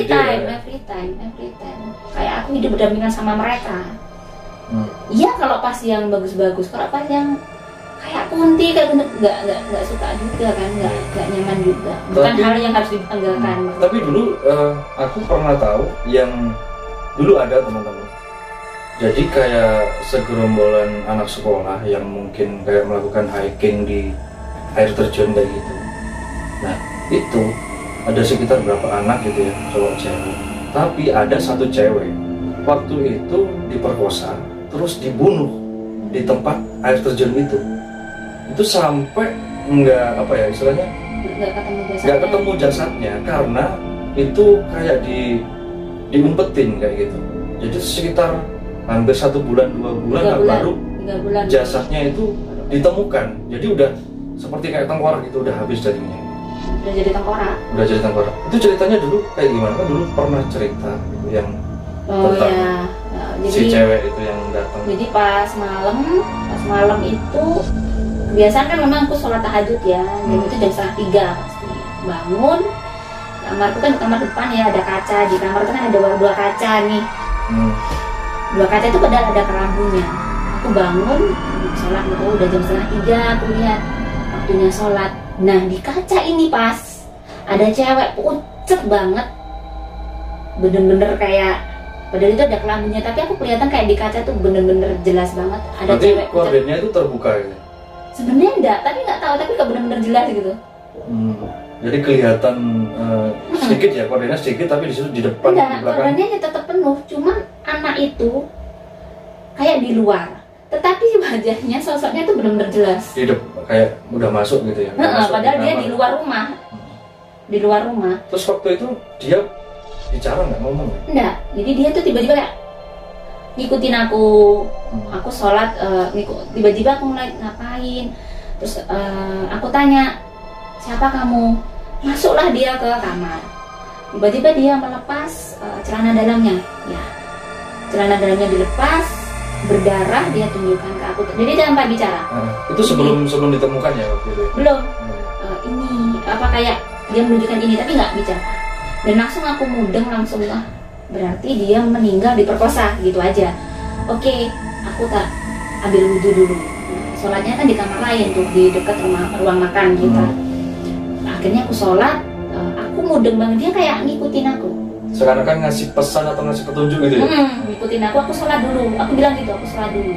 time. Kayak aku hidup berdampingan sama mereka. Iya kalau pas yang bagus-bagus, kalau pas yang kayak kunti kayak nggak suka juga kan, nggak nyaman juga. Bukan hal yang harus dibanggakan. Tapi dulu aku pernah tahu yang dulu ada teman-teman, jadi kayak segerombolan anak sekolah yang mungkin kayak melakukan hiking di air terjun kayak gitu. Nah itu ada sekitar berapa anak gitu ya, cowok cewek. Tapi ada satu cewek waktu itu diperkosa terus dibunuh di tempat air terjun itu sampai nggak apa ya istilahnya, nggak ketemu jasadnya karena itu kayak diumpetin kayak gitu. Jadi sekitar hampir 1 bulan 2 bulan baru jasadnya itu ditemukan. Jadi udah seperti kayak tengkorak gitu, udah habis dagingnya. Udah jadi tengkorak. Itu ceritanya dulu kayak gimana? Kan dulu pernah cerita gitu yang tentang jadi, si cewek itu yang datang. Jadi pas malam itu kebiasaan kan memang aku sholat tahajud ya, jam itu jam 2:30 pasti bangun. Kamarku kan di kamar depan ya, ada kaca, di kamar itu kan ada 2 kaca nih. 2 kaca itu padahal ada kerambunya. Aku bangun sholat, udah jam 2:30 aku lihat waktunya sholat. Nah di kaca ini pas ada cewek pucet banget, bener-bener kayak, padahal itu ada kelambunya, tapi aku kelihatan kayak di kaca tuh bener-bener jelas banget ada berarti cewek. kordennya itu terbuka ya? Sebenarnya enggak, tapi nggak tahu, tapi kok bener-bener jelas gitu. Jadi kelihatan sedikit ya, kordennya sedikit, tapi di situ di depan, enggak, di belakang. kordennya tetap penuh, cuman anak itu kayak di luar, tetapi wajahnya, sosoknya tuh bener-bener jelas. Di depan, kayak udah masuk gitu ya. Padahal dia di luar rumah. Di luar rumah. Terus waktu itu dia bicara nggak, ngomong? Enggak, jadi dia tuh tiba-tiba kayak ngikutin aku. Aku sholat, tiba-tiba aku mulai ngapain. Terus aku tanya, siapa kamu? Masuklah dia ke kamar. Tiba-tiba dia melepas celana dalamnya. Ya, celana dalamnya dilepas, berdarah, dia tunjukkan ke aku. Jadi tanpa bicara. Itu sebelum ditemukan ya waktu itu? Belum. Ini apa kayak dia menunjukkan ini tapi nggak bicara. Dan langsung aku mudeng, langsung berarti dia meninggal diperkosa gitu aja. Oke, aku tak ambil wudhu dulu. Sholatnya kan di kamar lain tuh, di dekat ruang makan kita. Akhirnya aku sholat, aku mudeng banget, dia kayak ngikutin aku. Sekarang kan ngasih pesan atau ngasih petunjuk gitu ya? Ngikutin aku sholat dulu. Aku bilang gitu, aku sholat dulu.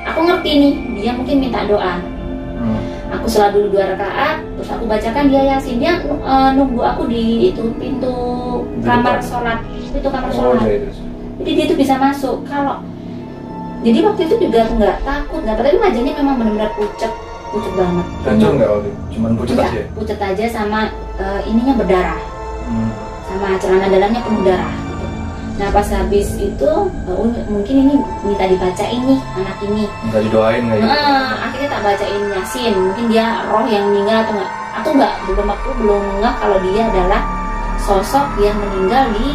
Aku ngerti nih, dia mungkin minta doa. Aku sholat dulu 2 rakaat, terus aku bacakan dia Yasin. Dia nunggu aku di itu pintu kamar sholat, itu kamar sholat. Jadi dia tuh bisa masuk. Jadi waktu itu juga nggak takut, tapi wajahnya memang benar-benar pucat banget. Hancur nggak waktu? Cuman pucat aja? Pucat aja sama ininya berdarah, sama celana dalamnya penuh darah. Gitu. Nah pas habis itu, mungkin ini minta dibacain nih anak ini. Minta didoain nggak ya? Akhirnya tak bacain Yasin. Mungkin dia roh yang meninggal atau nggak? Aku belum nggak kalau dia adalah sosok yang meninggal di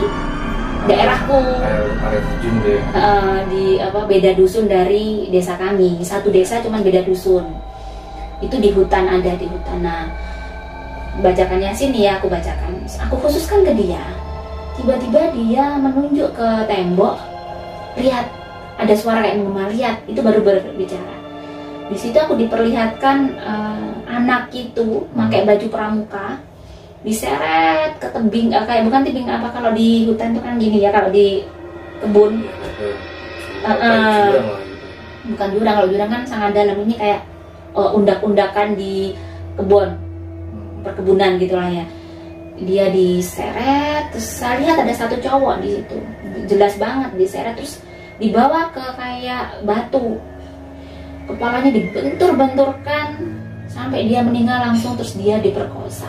daerahku. Area terjun deh. Beda dusun dari desa kami. Satu desa cuman beda dusun. Itu di hutan, ada di hutan. Nah, bacakan Yasin ya aku bacakan. Aku khususkan ke dia. Tiba-tiba dia menunjuk ke tembok. Lihat, ada suara kayak menggema, lihat. Itu baru berbicara. Di situ aku diperlihatkan anak itu pakai baju pramuka, diseret ke tebing, kayak bukan tebing apa kalau di hutan itu kan gini ya, kalau di kebun. Bukan jurang, kalau jurang kan sangat dalam, ini kayak undak-undakan di kebun, perkebunan gitulah ya. Dia diseret, terus saya lihat ada satu cowok di situ, jelas banget diseret, terus dibawa ke kayak batu, kepalanya dibentur-benturkan sampai dia meninggal langsung, terus dia diperkosa.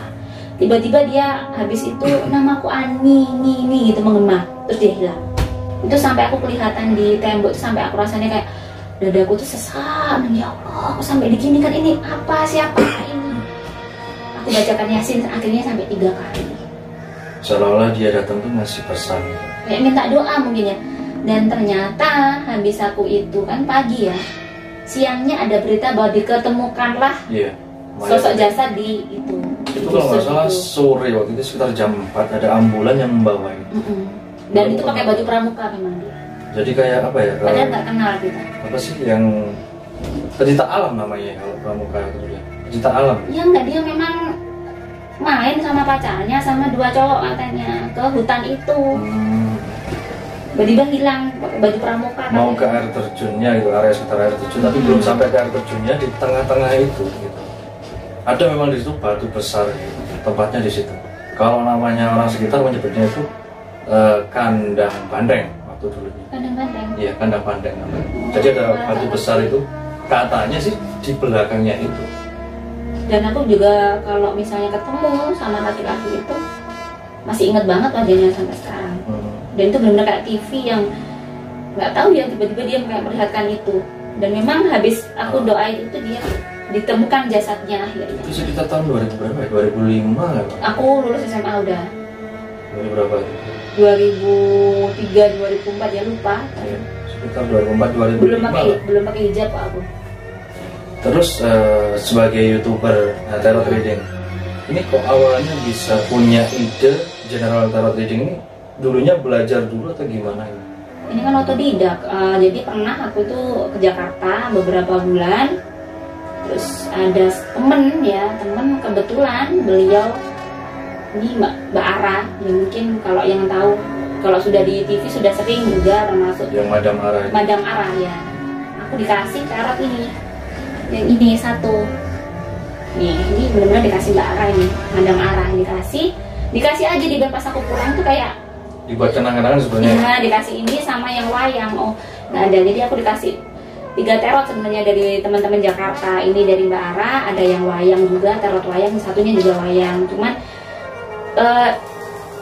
Tiba-tiba dia habis itu namaku Ani, ini gitu menggema, terus dia hilang. Itu sampai aku kelihatan di tembok, sampai aku rasanya kayak dadaku tuh sesak, ya Allah, aku sampai digini kan, ini apa, siapa ini? Aku bacakan Yasin akhirnya sampai 3 kali. Seolah-olah dia datang tuh ngasih pesan. Kayak minta doa mungkin ya. Dan ternyata habis aku itu kan pagi ya, siangnya ada berita bahwa diketemukanlah sosok jasad di itu. Itu kalau nggak salah sore waktu itu sekitar jam 4 ada ambulan yang membawa itu. Dan itu pakai baju pramuka memang dia. Jadi kayak apa ya? Padahal nggak kenal kita. Apa sih yang pecinta alam namanya kalau pramuka itu ya? Pecinta alam. Ya enggak, dia memang main sama pacarnya sama 2 cowok katanya ke hutan itu. Tiba-tiba hilang pakai baju pramuka. Mau ke air terjunnya itu, area sekitar air terjun, tapi belum sampai ke air terjunnya, di tengah-tengah itu. Gitu. Ada memang di situ batu besar, gitu. Tempatnya di situ. Kalau namanya orang sekitar menyebutnya itu kandang bandeng waktu dulu. Kandang bandeng. Iya, kandang bandeng namanya. Jadi ada batu besar itu, katanya sih di belakangnya itu. Dan aku juga kalau misalnya ketemu sama laki-laki itu masih ingat banget wajahnya sampai sekarang. Dan itu benar-benar kayak TV yang nggak tahu ya, tiba-tiba dia kayak melihatkan itu. Dan memang habis aku doain itu dia ditemukan jasadnya akhirnya. Itu sekitar tahun 2000 berapa ya? 2005 lah Pak? Aku lulus SMA udah. 2000 berapa itu? 2003, 2004 ya lupa. Ya, sekitar 2004, 2005. Belum pakai hijab Pak aku. Terus sebagai YouTuber tarot reading, ini kok awalnya bisa punya ide general tarot reading ini? Dulunya belajar dulu atau gimana? Ini kan otodidak, jadi pernah aku tuh ke Jakarta beberapa bulan. Terus ada temen kebetulan beliau ini Mbak Ara, ya mungkin kalau yang tahu, kalau sudah di TV sudah sering juga, termasuk yang Madam Ara. Madam Ara ya. Aku dikasih tarot ini, yang ini satu. Nih, ini benar-benar dikasih Mbak Ara ini, Madam Ara dikasih aja di pas aku pulang tuh kayak dibuat kenang-kenangan sebenarnya. Iya, dikasih ini sama yang wayang. Oh, nggak ada. Jadi aku dikasih 3 tarot sebenarnya dari teman-teman Jakarta. Ini dari Mbak Ara, ada yang wayang juga, tarot wayang, satunya juga wayang. Cuman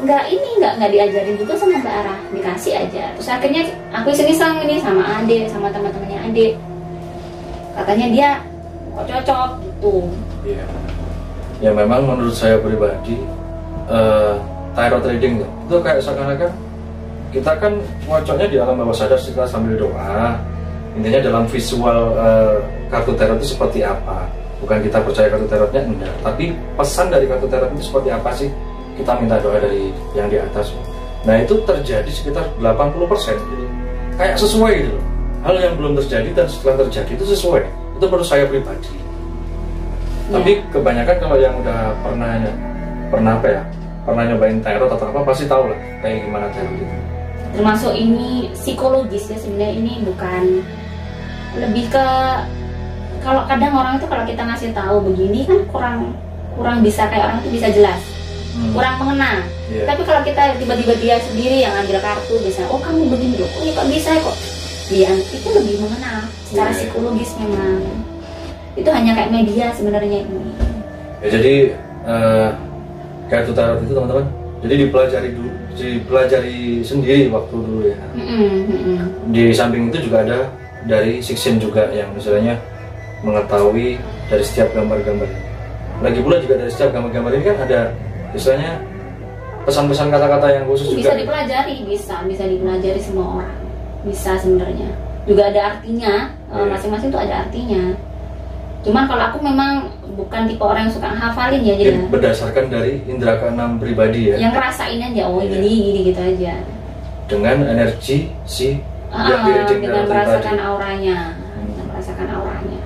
nggak diajarin juga sama Mbak Ara, dikasih aja. Terus akhirnya aku iseng-iseng ini sama Ade, sama teman-temannya Ade, katanya dia kok cocok gitu. Iya. Ya memang menurut saya pribadi tarot reading itu kayak seakan-akan kita kan ngocoknya di alam bawah sadar setelah sambil doa. Intinya dalam visual kartu tarot itu seperti apa. Bukan kita percaya kartu tarotnya, enggak. Tapi pesan dari kartu tarot itu seperti apa sih? Kita minta doa dari yang di atas. Nah itu terjadi sekitar 80%. Kayak sesuai gitu. Hal yang belum terjadi dan setelah terjadi itu sesuai. Itu menurut saya pribadi. Tapi kebanyakan kalau yang udah pernah nyobain tarot atau apa pasti tahu lah kayak gimana tarot itu. Termasuk ini psikologis ya sebenarnya, ini bukan, lebih ke kalau kadang orang itu kalau kita ngasih tahu begini kan kurang bisa kayak orang itu bisa jelas, kurang mengena. Tapi kalau kita tiba-tiba dia sendiri yang ambil kartu bisa, oh kamu begini loh, oh ya kok bisa kok, dia itu lebih mengena secara psikologis memang. Itu hanya kayak media sebenarnya ini. Ya jadi kartu tarot itu teman-teman, jadi dipelajari sendiri waktu dulu ya. Di samping itu juga ada dari Sixin juga yang misalnya mengetahui dari setiap gambar-gambar ini. Lagi pula juga dari setiap gambar-gambar ini kan ada misalnya pesan-pesan kata-kata yang khusus bisa juga. Dipelajari, bisa dipelajari semua orang. Bisa sebenarnya. Juga ada artinya, masing-masing itu ada artinya. Cuman kalau aku memang bukan tipe orang yang suka hafalin ya, jadi berdasarkan dari indera keenam pribadi ya. Yang ngerasain aja, oh gini gitu aja. Dengan energi si yang di-reading dengan merasakan auranya, merasakan auranya.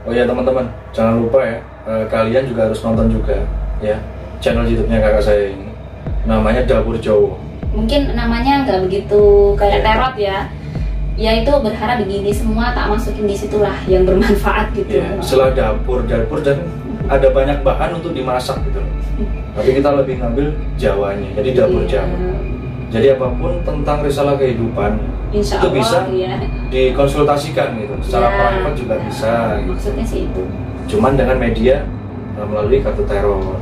Oh ya teman-teman, jangan lupa ya, kalian juga harus nonton juga ya channel YouTube-nya kakak saya ini. Namanya Dapur Jowo. Mungkin namanya nggak begitu kayak tarot ya. Ya itu berharap begini semua tak masukin di situlah yang bermanfaat gitu. Ya, setelah dapur dan ada banyak bahan untuk dimasak gitu. Tapi kita lebih ngambil Jawanya, jadi dapur Jawa. Jadi apapun tentang risalah kehidupan Insya itu Allah, bisa ya. dikonsultasikan gitu. Secara private juga bisa. Gitu. Maksudnya sih itu. Cuman dengan media melalui kartu tarot.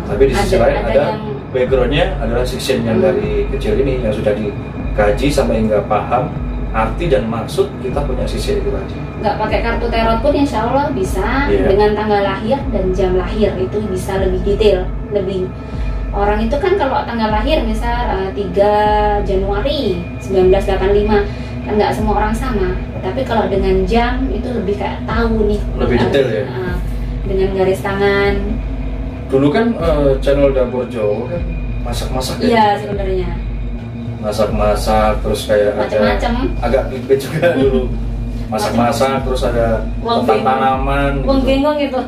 Tapi di sisi lain ada backgroundnya adalah Sixin yang dari kecil ini yang sudah dikaji sampai hingga paham arti dan maksud kita punya sisi itu tadi. Nggak pakai kartu tarot pun insya Allah bisa dengan tanggal lahir dan jam lahir itu bisa lebih detail, lebih. Orang itu kan kalau tanggal lahir misal 3 Januari 1985 kan nggak semua orang sama. Tapi kalau dengan jam itu lebih kayak tahu nih. Lebih detail ya. Dengan garis tangan. Dulu kan channel Dapur Jowo kan masak-masak ya. Iya sebenarnya. Masak-masak terus kayak macam-macam. Agak pipit juga dulu. Masak-masak terus ada tentang tanaman. Wong bengong gitu.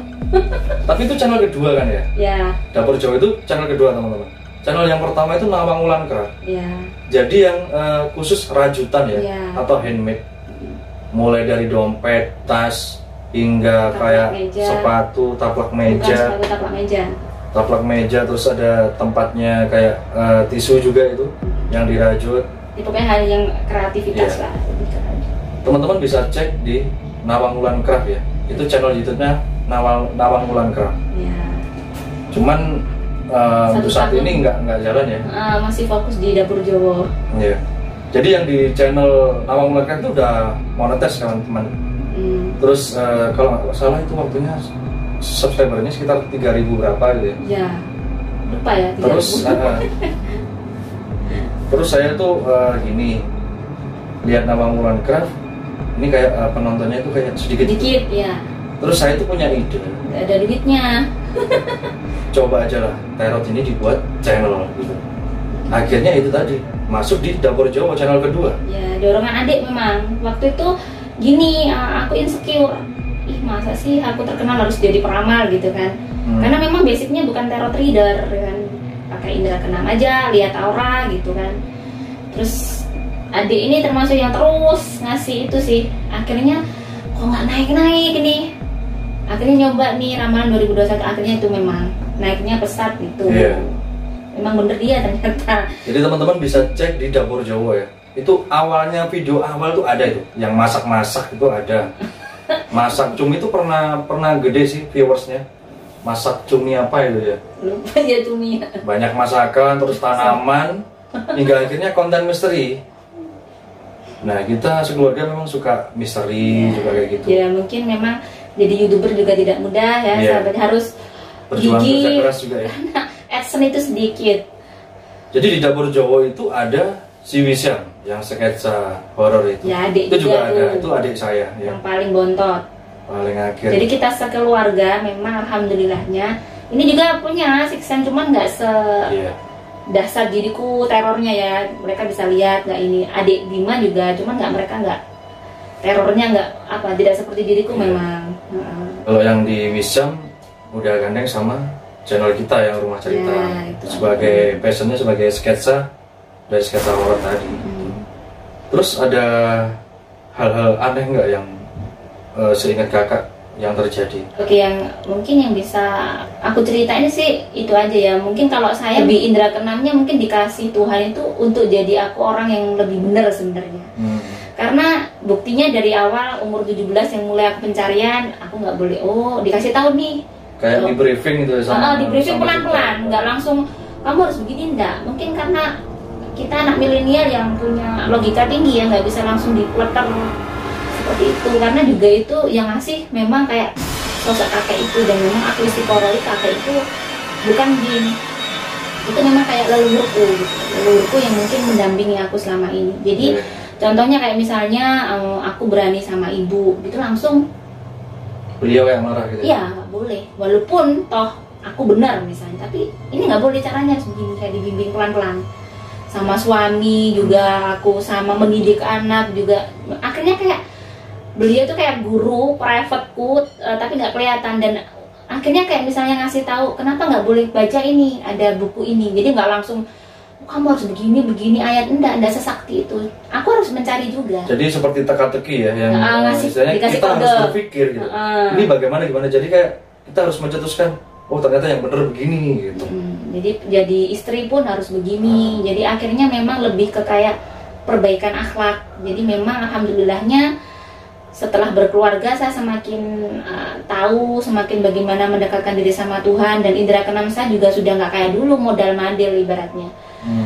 Tapi itu channel kedua kan ya? Ya. Dapur Jowo itu channel kedua teman-teman. Channel yang pertama itu Nawang Wulan Kerah. Ya. Jadi yang khusus rajutan ya, atau handmade. Mulai dari dompet, tas hingga taplak kayak meja. Sepatu, taplak meja. Bukan sepatu, taplak meja. Taplak meja terus ada tempatnya kayak tisu juga itu yang dirajut. Itu kayak hal yang kreativitas lah. Teman-teman bisa cek di Nawang Wulan Kerah ya. Itu channel YouTube-nya Nawang Wulan Kerah. Ya. Cuman untuk saat ini nggak jalan ya. Masih fokus di Dapur Jowo. Iya. Jadi yang di channel Nawang Wulan Kerah itu udah monetes teman-teman. Terus kalau nggak salah itu waktunya subscribernya sekitar 3.000 berapa gitu ya. Ya. Lupa ya. Terus saya tuh gini lihat Nawang Wulan Kerah ini kayak penontonnya itu kayak sedikit ya. Terus saya tuh punya ide. Gak ada duitnya. Coba aja lah tarot ini dibuat channel gitu. Akhirnya itu tadi masuk di Dapur Jowo channel kedua. Ya dorongan adik memang. Waktu itu gini aku insecure. Ih masa sih aku terkenal harus jadi peramal gitu kan. Karena memang basicnya bukan tarot reader kan. Pakai indera keenam aja, lihat aura gitu kan. Terus adik ini termasuk yang terus ngasih itu sih. Akhirnya kok nggak naik-naik nih. Akhirnya nyoba nih ramalan 2021, akhirnya itu memang naiknya pesat gitu. Memang bener dia ternyata. Jadi teman-teman bisa cek di Dapur Jowo ya. Itu awalnya video awal tuh ada itu, yang masak-masak itu ada. Masak cumi itu pernah gede sih viewersnya. masak cumi apa itu ya? Lupa ya cumi. Banyak masakan, terus tanaman, hingga akhirnya konten misteri. Nah, kita sekeluarga memang suka misteri juga kayak gitu. Ya mungkin memang jadi YouTuber juga tidak mudah ya, sahabat, harus berjuang kerja gigih. keras juga ya. Adsense itu sedikit. Jadi di dapur Jowo itu ada si Wisyam yang sketsa horor itu. Ya, adik itu juga tuh. ada, itu adik saya ya. Yang paling bontot. Paling akhir. Jadi kita sekeluarga memang alhamdulillahnya ini juga punya siksen, cuman nggak dahsyat diriku terornya ya. Mereka bisa lihat nggak, ini adik Bima juga, cuman mereka nggak terornya, nggak apa, tidak seperti diriku memang. Kalau yang di Wisyam udah gandeng sama channel kita yang Rumah Cerita, sebagai passionnya sebagai sketsa dari sketsa horor tadi. Terus ada hal-hal aneh nggak yang seingat kakak yang terjadi? Oke, yang mungkin yang bisa aku ceritain sih itu aja ya. Mungkin kalau saya lebih indra keenamnya mungkin dikasih Tuhan itu untuk jadi aku orang yang lebih benar sebenarnya. Karena buktinya dari awal umur 17 yang mulai aku pencarian, aku nggak boleh, dikasih tahu nih. Kayak di briefing gitu sama. Di briefing pelan-pelan, nggak langsung kamu harus begini, enggak. Mungkin karena kita anak milenial yang punya logika tinggi ya, nggak bisa langsung dipleter seperti itu. Karena juga itu yang ngasih memang kayak sosok kakek itu, dan memang aku istiqoroh kakek itu bukan jin, itu memang kayak leluhurku gitu. Leluhurku yang mungkin mendampingi aku selama ini. Jadi contohnya kayak misalnya aku berani sama ibu gitu, langsung beliau yang marah gitu. Iya, nggak boleh. Walaupun toh aku benar misalnya, tapi ini nggak boleh, caranya harus begini, kayak dibimbing pelan-pelan. Sama suami juga aku, sama mendidik anak juga. Akhirnya kayak beliau tuh kayak guru privateku, tapi nggak kelihatan. Dan akhirnya kayak misalnya ngasih tahu kenapa nggak boleh baca ini, ada buku ini. Jadi nggak langsung kamu harus begini ayat, enggak sesakti itu. Aku harus mencari juga. Jadi seperti teka-teki ya, yang misalnya kita kode. harus berpikir gitu. Ini bagaimana gimana. Jadi kayak kita harus mencetuskan, oh ternyata yang benar begini gitu. Jadi istri pun harus begini. Jadi akhirnya memang lebih ke kayak perbaikan akhlak. Jadi memang alhamdulillahnya setelah berkeluarga saya semakin tahu semakin bagaimana mendekatkan diri sama Tuhan, dan indera keenam saya juga sudah nggak kayak dulu modal mandil ibaratnya.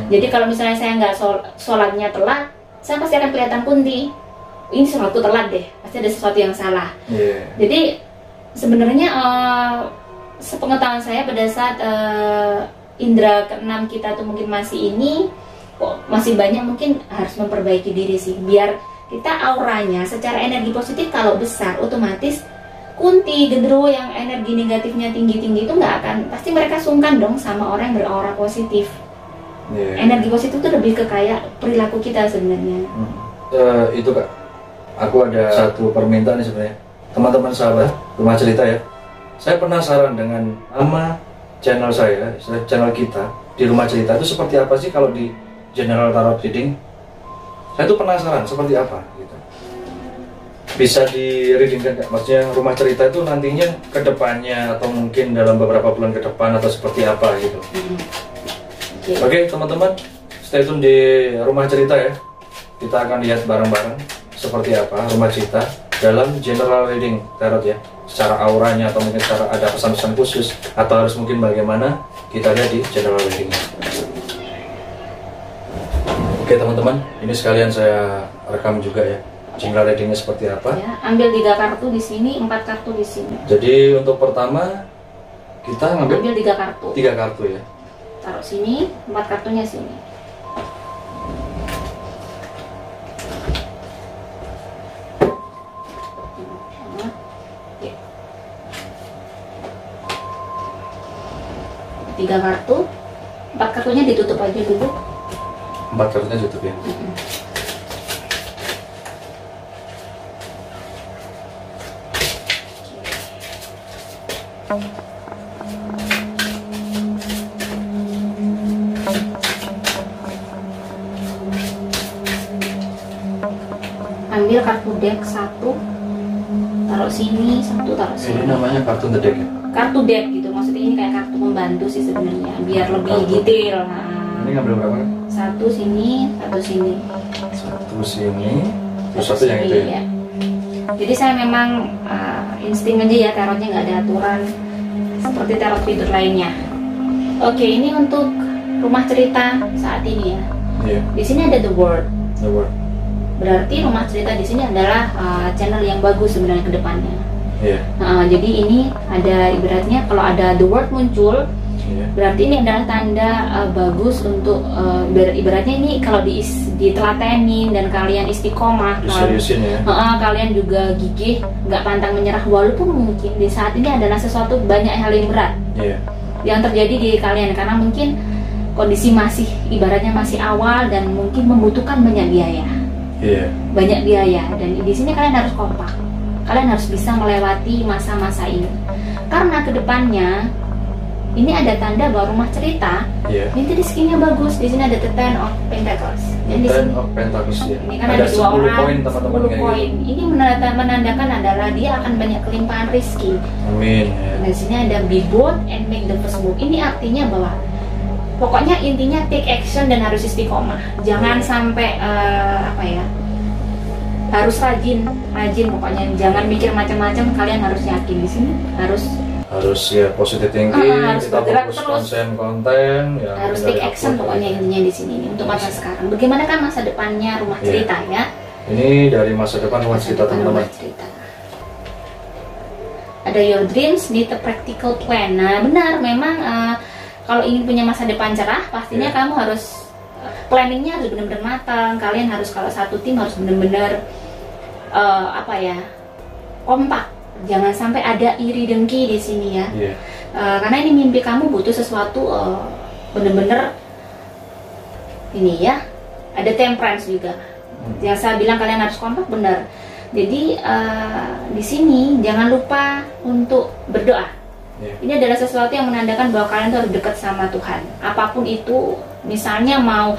Jadi kalau misalnya saya nggak sholatnya telat, saya pasti akan kelihatan kunti. Ini sholatku telat deh, pasti ada sesuatu yang salah. Jadi sebenarnya sepengetahuan saya pada saat indera keenam kita tuh mungkin masih ini, kok masih banyak mungkin harus memperbaiki diri sih, biar kita auranya secara energi positif kalau besar, otomatis kunti, gendero yang energi negatifnya tinggi-tinggi itu nggak akan, pasti mereka sungkan dong sama orang yang beraura positif. Energi positif itu lebih ke kayak perilaku kita sebenarnya. Itu Kak, aku ada satu permintaan nih sebenarnya, teman-teman sahabat Rumah Cerita ya. Saya penasaran dengan nama channel saya, channel kita di Rumah Cerita itu seperti apa sih kalau di General Tarot Reading. Saya tuh penasaran seperti apa gitu. Bisa di reading kan Kak? Maksudnya Rumah Cerita itu nantinya ke depannya atau mungkin dalam beberapa bulan ke depan atau seperti apa gitu. Oke teman-teman, stay tune di Rumah Cerita ya. Kita akan lihat bareng-bareng seperti apa Rumah Cerita dalam General Reading Tarot ya. Secara auranya atau mungkin secara ada pesan-pesan khusus, atau harus mungkin bagaimana, kita lihat di General Reading. Oke teman-teman, ini sekalian saya rekam juga ya, General Readingnya seperti apa ya. Ambil 3 kartu di sini, 4 kartu di sini. Jadi untuk pertama kita ambil 3 kartu. 3 kartu ya. Taruh sini, 4 kartunya sini. Tiga kartu, 4 kartunya ditutup aja dulu. 4 kartunya tutup ya. Ambil kartu deck 1, taruh sini, 1 taruh sini. Ini namanya kartu the deck ya? Kartu deck gitu, maksudnya ini kayak kartu membantu sih sebenarnya, biar lebih detail. Ini ngambil berapa? 1 sini, 1 sini. 1 sini, terus 1 yang itu ya? Jadi saya memang insting aja ya, tarotnya nggak ada aturan. seperti tarot reader lainnya. Oke, ini untuk rumah cerita saat ini ya. Iya. Di sini ada The World. The World. Berarti rumah cerita di sini adalah channel yang bagus sebenarnya ke depannya. Iya. Jadi ini ada ibaratnya kalau ada The World muncul, berarti ini adalah tanda bagus untuk ibaratnya ini kalau ditelatenin dan kalian istiqomah, seriusin ya. Kalian juga gigih, nggak pantang menyerah walaupun mungkin di saat ini adalah sesuatu banyak hal yang berat yang terjadi di kalian karena mungkin kondisi masih ibaratnya masih awal dan mungkin membutuhkan banyak biaya. Banyak biaya dan di sini kalian harus kompak. Kalian harus bisa melewati masa-masa ini karena kedepannya ini ada tanda bahwa rumah cerita ini tadi skinnya bagus. Di sini ada the Ten of Pentacles. Dan di sini ini kan ada 2 orang, 10 poin. Ini menandakan adalah dia akan banyak kelimpahan rezeki. Amin. Di sini ada be bold and make the first move. Ini artinya bahwa pokoknya intinya take action dan harus istiqomah. Jangan sampai harus rajin pokoknya. Jangan mikir macam-macam. Kalian harus yakin di sini harus ya positive thinking. Harus kita fokus konten ya. Harus take action pokoknya intinya di sini nih untuk masa sekarang. Bagaimana kan masa depannya rumah cerita ya? Ini dari masa depan rumah cerita teman-teman. Ada your dreams need a practical plan. Nah benar memang. Kalau ingin punya masa depan cerah, pastinya kamu harus planningnya harus benar-benar matang. Kalian harus kalau satu tim harus benar-benar kompak. Jangan sampai ada iri dengki di sini ya. Karena ini mimpi kamu butuh sesuatu benar-benar ini ya. Ada temperance juga. Yang saya bilang kalian harus kompak benar. Jadi di sini jangan lupa untuk berdoa. Ini adalah sesuatu yang menandakan bahwa kalian tuh harus dekat sama Tuhan. Apapun itu, misalnya mau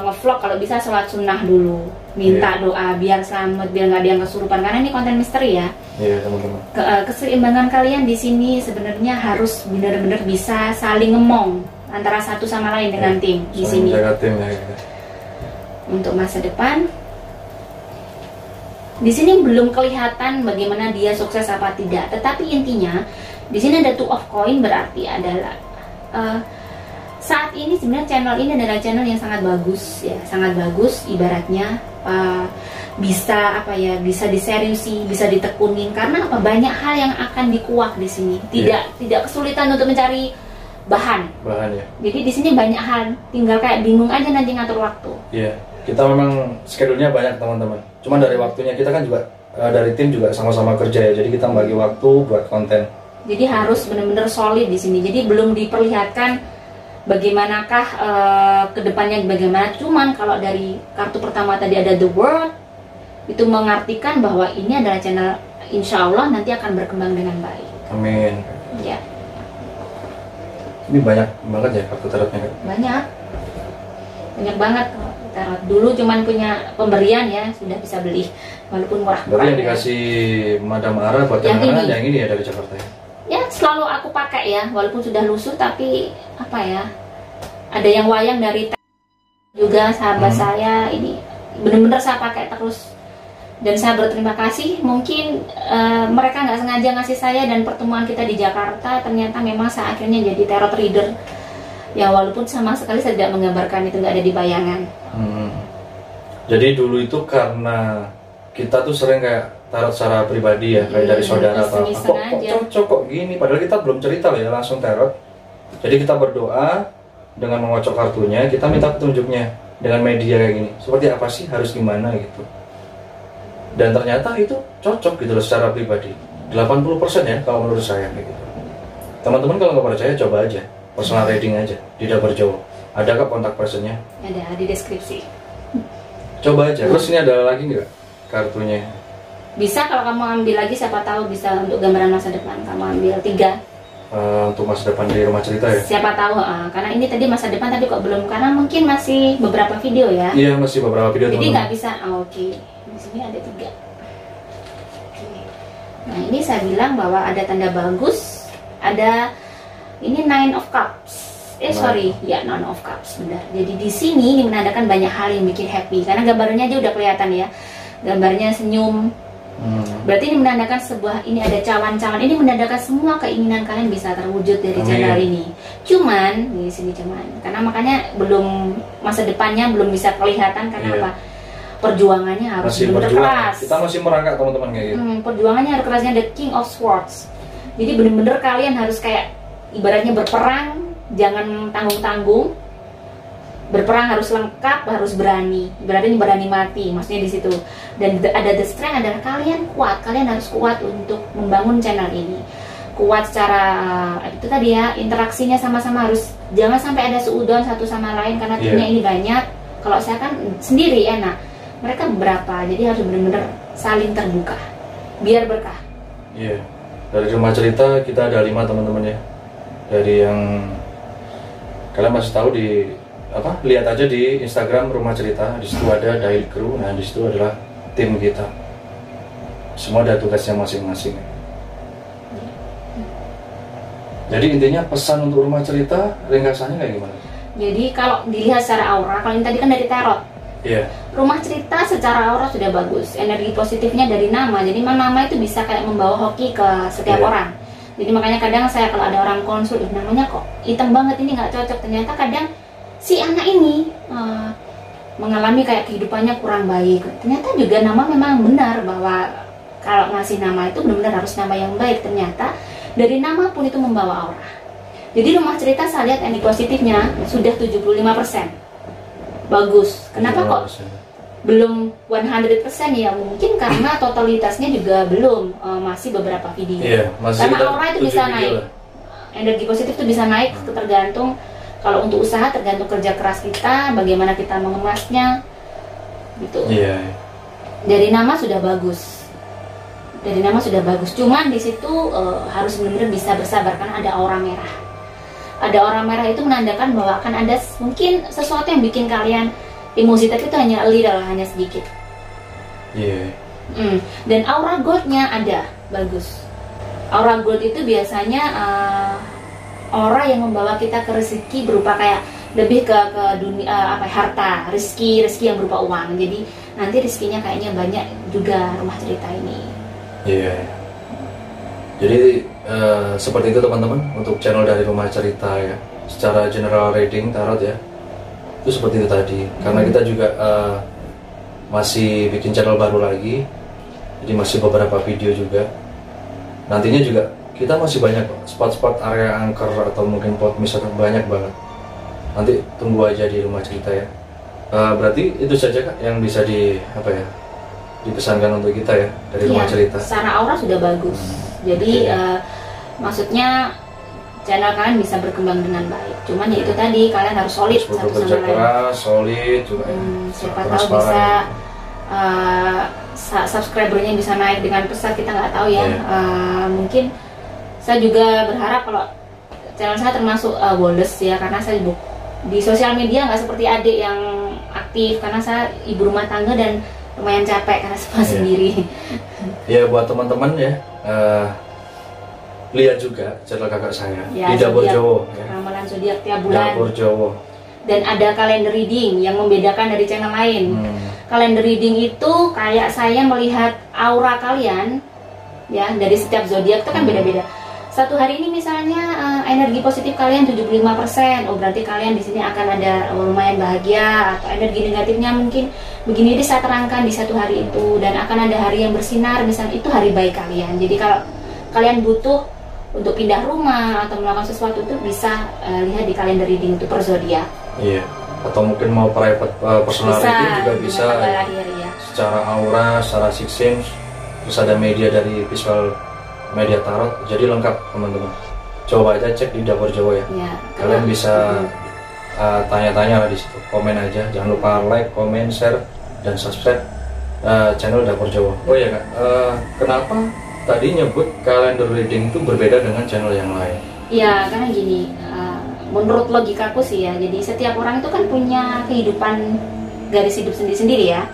ngevlog, kalau bisa sholat sunnah dulu, minta doa biar selamat, biar nggak ada yang kesurupan. Karena ini konten misteri ya. Teman-teman. Keseimbangan kalian di sini sebenarnya harus benar-benar bisa saling ngomong antara satu sama lain dengan tim di sini. Untuk masa depan, di sini belum kelihatan bagaimana dia sukses apa tidak. Tetapi intinya di sini ada 2 of coin, berarti adalah saat ini sebenarnya channel ini adalah channel yang sangat bagus ya, sangat bagus. Ibaratnya bisa bisa diseriusi, bisa ditekunin karena banyak hal yang akan dikuak di sini. Tidak kesulitan untuk mencari bahan ya. Jadi di sini banyak hal, tinggal kayak bingung aja nanti ngatur waktu. Kita memang schedule-nya banyak teman-teman. Cuma dari waktunya kita kan juga dari tim juga sama-sama kerja ya. Jadi kita bagi waktu buat konten. Jadi harus benar-benar solid di sini. Jadi belum diperlihatkan bagaimanakah kedepannya bagaimana. Cuman kalau dari kartu pertama tadi ada The World, itu mengartikan bahwa ini adalah channel insya Allah nanti akan berkembang dengan baik. Amin. Ya. Ini banyak banget ya kartu tarotnya kan? Banyak banget tarot. Dulu cuman punya pemberian ya, sudah bisa beli walaupun murah. Berarti yang dikasih Madam Ara buat yang ini ya dari Jakarta ya? Ya selalu aku pakai ya, walaupun sudah lusuh tapi ada yang wayang dari juga sahabat saya, ini benar-benar saya pakai terus dan saya berterima kasih. Mungkin mereka nggak sengaja ngasih saya dan pertemuan kita di Jakarta ternyata memang saya akhirnya jadi tarot reader ya, walaupun sama sekali saya tidak menggambarkan itu, nggak ada di bayangan. Jadi dulu itu karena kita tuh sering kayak tarot secara pribadi ya, kayak dari saudara kok cocok kok gini, padahal kita belum cerita ya, langsung tarot. Jadi kita berdoa dengan mengocok kartunya, kita minta petunjuknya dengan media kayak gini, seperti apa sih, harus gimana gitu. Dan ternyata itu cocok gitu loh secara pribadi, 80% ya kalau menurut saya kayak gitu. Teman-teman kalau nggak percaya coba aja personal reading aja di Dabar Jawa. Ada kok kontak personnya? Ada di deskripsi. Coba aja. Terus ini ada lagi nggak kartunya? Bisa kalau kamu ambil lagi, siapa tahu bisa untuk gambaran masa depan. Kamu ambil 3 untuk masa depan di rumah cerita ya? Siapa tahu, karena ini tadi masa depan tapi kok belum, karena mungkin masih beberapa video ya? Iya, masih beberapa video. Jadi nggak bisa. Oke. Di sini ada 3. Nah ini saya bilang bahwa ada tanda bagus, ada ini Nine of Cups. Nine of Cups, benar. Jadi di sini ini menandakan banyak hal yang bikin happy, karena gambarnya aja udah kelihatan ya. Gambarnya senyum, Berarti ini menandakan ini ada cawan-cawan, ini menandakan semua keinginan kalian bisa terwujud dari channel ini. Cuman di sini karena makanya belum, masa depannya belum bisa kelihatan karena apa? Perjuangannya harus benar-benar keras. Kita masih merangkak teman-teman kayak gitu. Perjuangannya harus kerasnya, the King of Swords. Jadi benar-benar kalian harus kayak ibaratnya berperang, jangan tanggung-tanggung. Berperang harus lengkap, harus berani. Berarti berani mati, maksudnya di situ. Dan ada the strength adalah kalian kuat. Kalian harus kuat untuk membangun channel ini. Kuat secara itu tadi ya, interaksinya sama-sama harus, jangan sampai ada seudon satu sama lain karena timnya ini banyak. Kalau saya kan sendiri enak. Mereka beberapa, jadi harus benar-benar saling terbuka. Biar berkah. Iya. Dari Rumah Cerita kita ada 5 teman-teman ya. Dari yang kalian masih tahu di lihat aja di Instagram Rumah Cerita, di situ ada Daily Crew, nah di situ adalah tim kita, semua ada tugasnya masing-masing. Jadi intinya pesan untuk Rumah Cerita ringkasannya kayak gimana? Jadi kalau dilihat secara aura, kalau yang tadi kan dari tarot, Rumah Cerita secara aura sudah bagus, energi positifnya dari nama, jadi nama itu bisa kayak membawa hoki ke setiap orang. Jadi makanya kadang saya kalau ada orang konsul, namanya kok hitam banget, ini nggak cocok, ternyata kadang si anak ini mengalami kayak kehidupannya kurang baik. Ternyata juga nama memang benar bahwa kalau ngasih nama itu benar-benar harus nama yang baik. Ternyata dari nama pun itu membawa aura. Jadi Rumah Cerita saya lihat energi positifnya sudah 75%. Bagus. Kenapa kok belum 100% ya? Mungkin karena totalitasnya juga belum, masih beberapa video. Karena aura itu bisa naik. Energi positif itu bisa naik tergantung. Kalau untuk usaha tergantung kerja keras kita, bagaimana kita mengemasnya, gitu. Dari nama sudah bagus, Cuman di situ harus benar-benar bisa bersabar karena ada aura merah. Ada aura merah itu menandakan bahwa akan ada mungkin sesuatu yang bikin kalian emosi, tapi itu hanya little, hanya sedikit. Dan aura goldnya ada, bagus. Aura gold itu biasanya aura yang membawa kita ke rezeki berupa kayak lebih ke dunia harta, rezeki yang berupa uang. Jadi nanti rezekinya kayaknya banyak juga Rumah Cerita ini. Jadi seperti itu teman-teman untuk channel dari Rumah Cerita ya. Secara general reading tarot ya, itu seperti itu tadi. Karena kita juga masih bikin channel baru lagi, jadi masih beberapa video juga. Nantinya juga kita masih banyak spot-spot area angker atau mungkin pot misalkan banyak banget. Nanti tunggu aja di Rumah Cerita ya. Berarti itu saja Kak yang bisa dipesankan untuk kita ya dari Rumah Cerita. Secara aura sudah bagus. Jadi maksudnya channel kalian bisa berkembang dengan baik. Cuman ya itu tadi, kalian harus solid satu sama lain. Keras, solid juga. Siapa tahu bisa subscribernya bisa naik dengan pesat, kita nggak tahu ya. Mungkin saya juga berharap kalau channel saya termasuk bonus ya, karena saya di sosial media nggak seperti adik yang aktif, karena saya ibu rumah tangga dan lumayan capek karena semua sendiri. Ya buat teman-teman ya, lihat juga channel kakak saya di Dapur Jowo. Ramalan zodiak tiap bulan. Dapur Jowo. Dan ada kalender reading yang membedakan dari channel lain. Kalender reading itu kayak saya melihat aura kalian ya, dari setiap zodiak itu kan beda-beda. Satu hari ini misalnya energi positif kalian 75%, oh berarti kalian di sini akan ada lumayan bahagia, atau energi negatifnya mungkin begini, jadi saya terangkan di satu hari itu, dan akan ada hari yang bersinar, misalnya itu hari baik kalian. Jadi kalau kalian butuh untuk pindah rumah atau melakukan sesuatu itu bisa lihat di kalender reading itu per zodiak. Iya. Atau mungkin mau private personal reading juga bisa. Secara aura, secara six sense, terus ada media dari visual media tarot, jadi lengkap teman-teman. Coba aja cek di Dapur Jowo ya. Kalian bisa tanya-tanya lah di situ, komen aja. Jangan lupa like, comment, share, dan subscribe channel Dapur Jowo. Oh iya Kak, kenapa tadi nyebut kalender reading itu berbeda dengan channel yang lain? Iya, karena gini, menurut logikaku sih ya, jadi setiap orang itu kan punya kehidupan garis hidup sendiri-sendiri ya.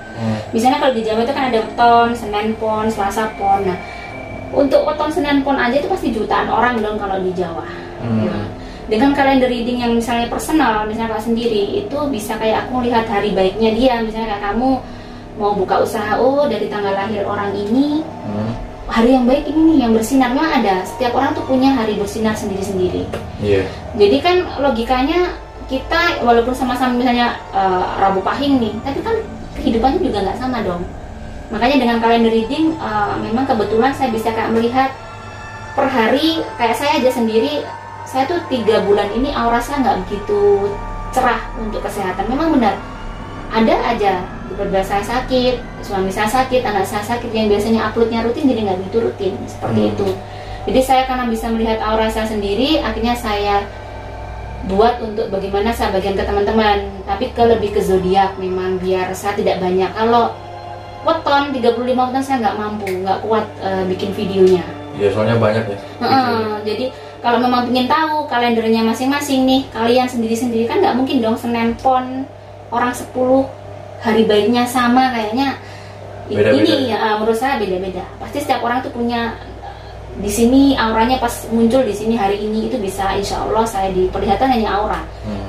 Misalnya kalau di Jawa itu kan ada weton, Senin Pon, Selasa Pon. Nah, untuk weton Senin Pon aja itu pasti jutaan orang dong kalau di Jawa. Nah, dengan kalender reading yang misalnya personal, misalnya Kak sendiri, itu bisa kayak aku lihat hari baiknya dia. Misalnya kayak kamu mau buka usaha, oh dari tanggal lahir orang ini hari yang baik ini nih yang bersinar. Memang ada, setiap orang tuh punya hari bersinar sendiri-sendiri. Jadi kan logikanya kita walaupun sama-sama misalnya Rabu Pahing nih, tapi kan kehidupannya juga nggak sama dong. Makanya dengan kalender reading memang kebetulan saya bisa kayak melihat per hari. Kayak saya aja sendiri, saya tuh 3 bulan ini aura saya nggak begitu cerah untuk kesehatan. Memang benar ada aja, beberapa saya sakit, suami saya sakit, anak saya sakit, yang biasanya uploadnya rutin jadi nggak begitu rutin seperti itu. Jadi saya karena bisa melihat aura saya sendiri, akhirnya saya buat untuk bagaimana saya bagian ke teman-teman, tapi lebih ke zodiak memang biar saya tidak banyak. Kalau weton 35 weton saya nggak mampu, nggak kuat bikin videonya. Iya, soalnya banyak ya. Jadi kalau memang ingin tahu kalendernya masing-masing nih, kalian sendiri-sendiri kan nggak mungkin dong Senin Pon orang 10 hari baiknya sama, kayaknya beda-beda. Ini ya menurut saya beda-beda. Pasti setiap orang tuh punya di sini auranya pas muncul di sini hari ini itu bisa, insya Allah saya diperlihatkan hanya aura.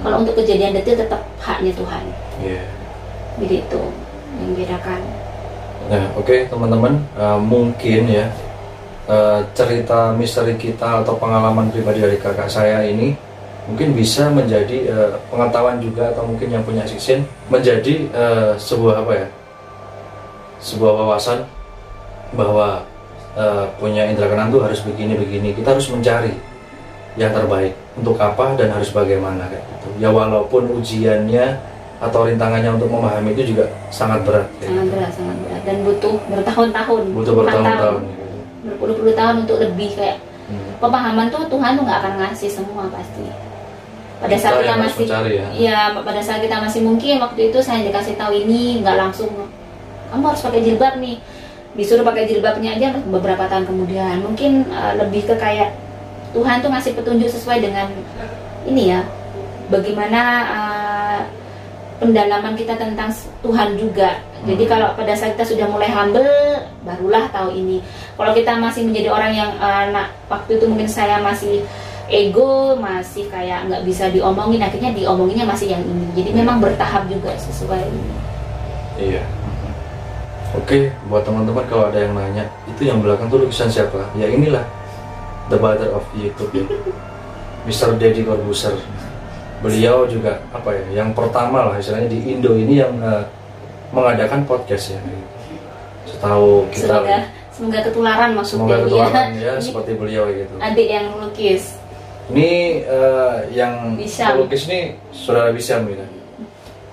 Kalau untuk kejadian detail tetap haknya Tuhan. Jadi itu yang bedakan. Nah, oke, teman-teman, mungkin ya cerita misteri kita atau pengalaman pribadi dari kakak saya ini mungkin bisa menjadi pengetahuan juga, atau mungkin yang punya siksin menjadi sebuah sebuah wawasan bahwa punya indera keenam itu harus begini. Kita harus mencari yang terbaik untuk apa dan harus bagaimana kayak gitu. Ya walaupun ujiannya atau rintangannya untuk memahami itu juga sangat berat. Sangat berat dan butuh bertahun-tahun. Berpuluh-puluh tahun untuk lebih kayak pemahaman tuh Tuhan tuh nggak akan ngasih semua pasti. Pada saat kita masih mencari, pada saat kita masih mungkin waktu itu saya dikasih tahu ini nggak langsung kamu harus pakai jilbab nih, disuruh pakai jilbabnya aja beberapa tahun kemudian. Mungkin lebih ke kayak Tuhan tuh ngasih petunjuk sesuai dengan ini ya, bagaimana pendalaman kita tentang Tuhan juga. Jadi kalau pada saat kita sudah mulai humble, barulah tahu ini. Kalau kita masih menjadi orang yang waktu itu mungkin saya masih ego, masih kayak nggak bisa diomongin, akhirnya diomonginnya masih yang ini. Jadi memang bertahap juga sesuai ini. Iya. Oke, buat teman-teman kalau ada yang nanya, itu yang belakang tuh lukisan siapa? Ya inilah the father of YouTube ya, Mr. Deddy Corbuzier. Beliau juga yang pertama lah istilahnya di Indo ini yang mengadakan podcast ya. Setahu kita. Semoga ketularan maksudnya. Semoga ketularan ya seperti beliau gitu. Adik yang melukis. Ini yang melukis ini saudara Bisyam gitu.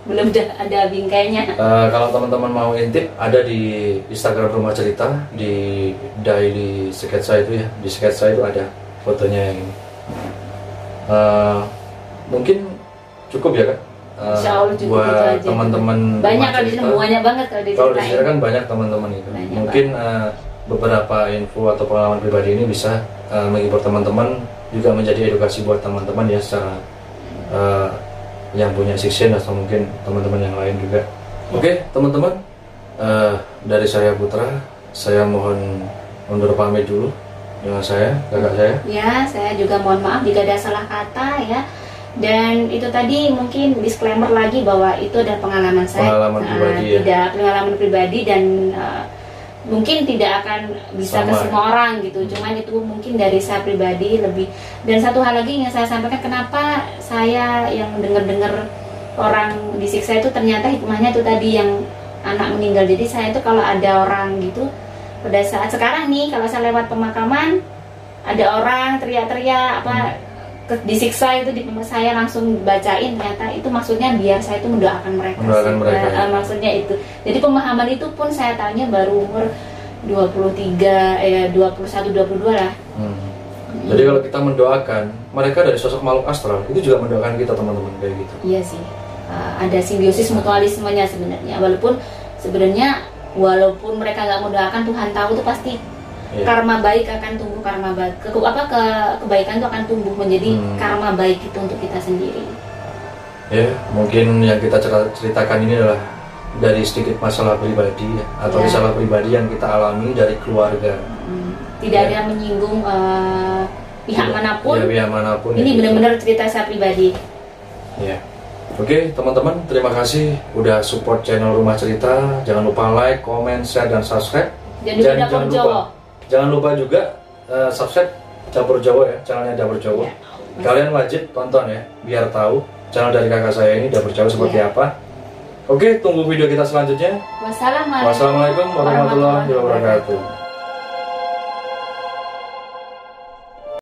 Belum ada bingkainya. Kalau teman-teman mau intip, ada di Instagram Rumah Cerita, di daily sketsa itu ya, di sketsa itu ada fotonya yang ini. Mungkin cukup ya Kak? Insya Allah cukup buat teman-teman. Banyak kan di sini, banyak banget kalau di sini kan banyak teman-teman itu. Mungkin beberapa info atau pengalaman pribadi ini bisa menghibur teman-teman, juga menjadi edukasi buat teman-teman ya secara yang punya siksin atau mungkin teman-teman yang lain juga. Oke, teman-teman, dari saya Putra, saya mohon undur pamit dulu dengan kakak saya. Ya, saya juga mohon maaf jika ada salah kata ya. Dan itu tadi mungkin disclaimer lagi bahwa itu adalah pengalaman saya. Pribadi, tidak pengalaman pribadi dan mungkin tidak akan bisa ke semua orang gitu. Cuman itu mungkin dari saya pribadi lebih. Dan satu hal lagi yang saya sampaikan, kenapa saya yang dengar orang disiksa itu ternyata hikmahnya itu tadi yang anak meninggal. Jadi saya itu kalau ada orang gitu, pada saat sekarang nih kalau saya lewat pemakaman ada orang teriak-teriak disiksa itu saya langsung bacain, ternyata itu maksudnya biar saya itu mendoakan mereka. Maksudnya itu. Jadi pemahaman itu pun saya tanya baru umur 23, 21, 22 lah. Jadi kalau kita mendoakan mereka dari sosok makhluk astral, itu juga mendoakan kita teman-teman kayak gitu. Iya sih. Ada simbiosis mutualismenya sebenarnya. Walaupun mereka nggak mendoakan, Tuhan tahu itu pasti. Karma baik akan tumbuh, kebaikan itu akan tumbuh menjadi karma baik itu untuk kita sendiri. Ya, mungkin yang kita ceritakan ini adalah dari sedikit masalah pribadi ya, atau masalah pribadi yang kita alami dari keluarga. Tidak ada menyinggung pihak manapun. Ya, pihak manapun. Ini benar-benar cerita saya pribadi. Ya. Oke teman-teman, terima kasih udah support channel Rumah Cerita. Jangan lupa like, comment, share, dan subscribe. Jangan lupa juga subscribe Dapur Jawa ya, channelnya Dapur Jawa. Kalian wajib tonton ya, biar tahu channel dari kakak saya ini Dapur Jawa seperti apa. Oke, tunggu video kita selanjutnya. Wassalamualaikum Wassalamualaikum warahmatullahi wabarakatuh.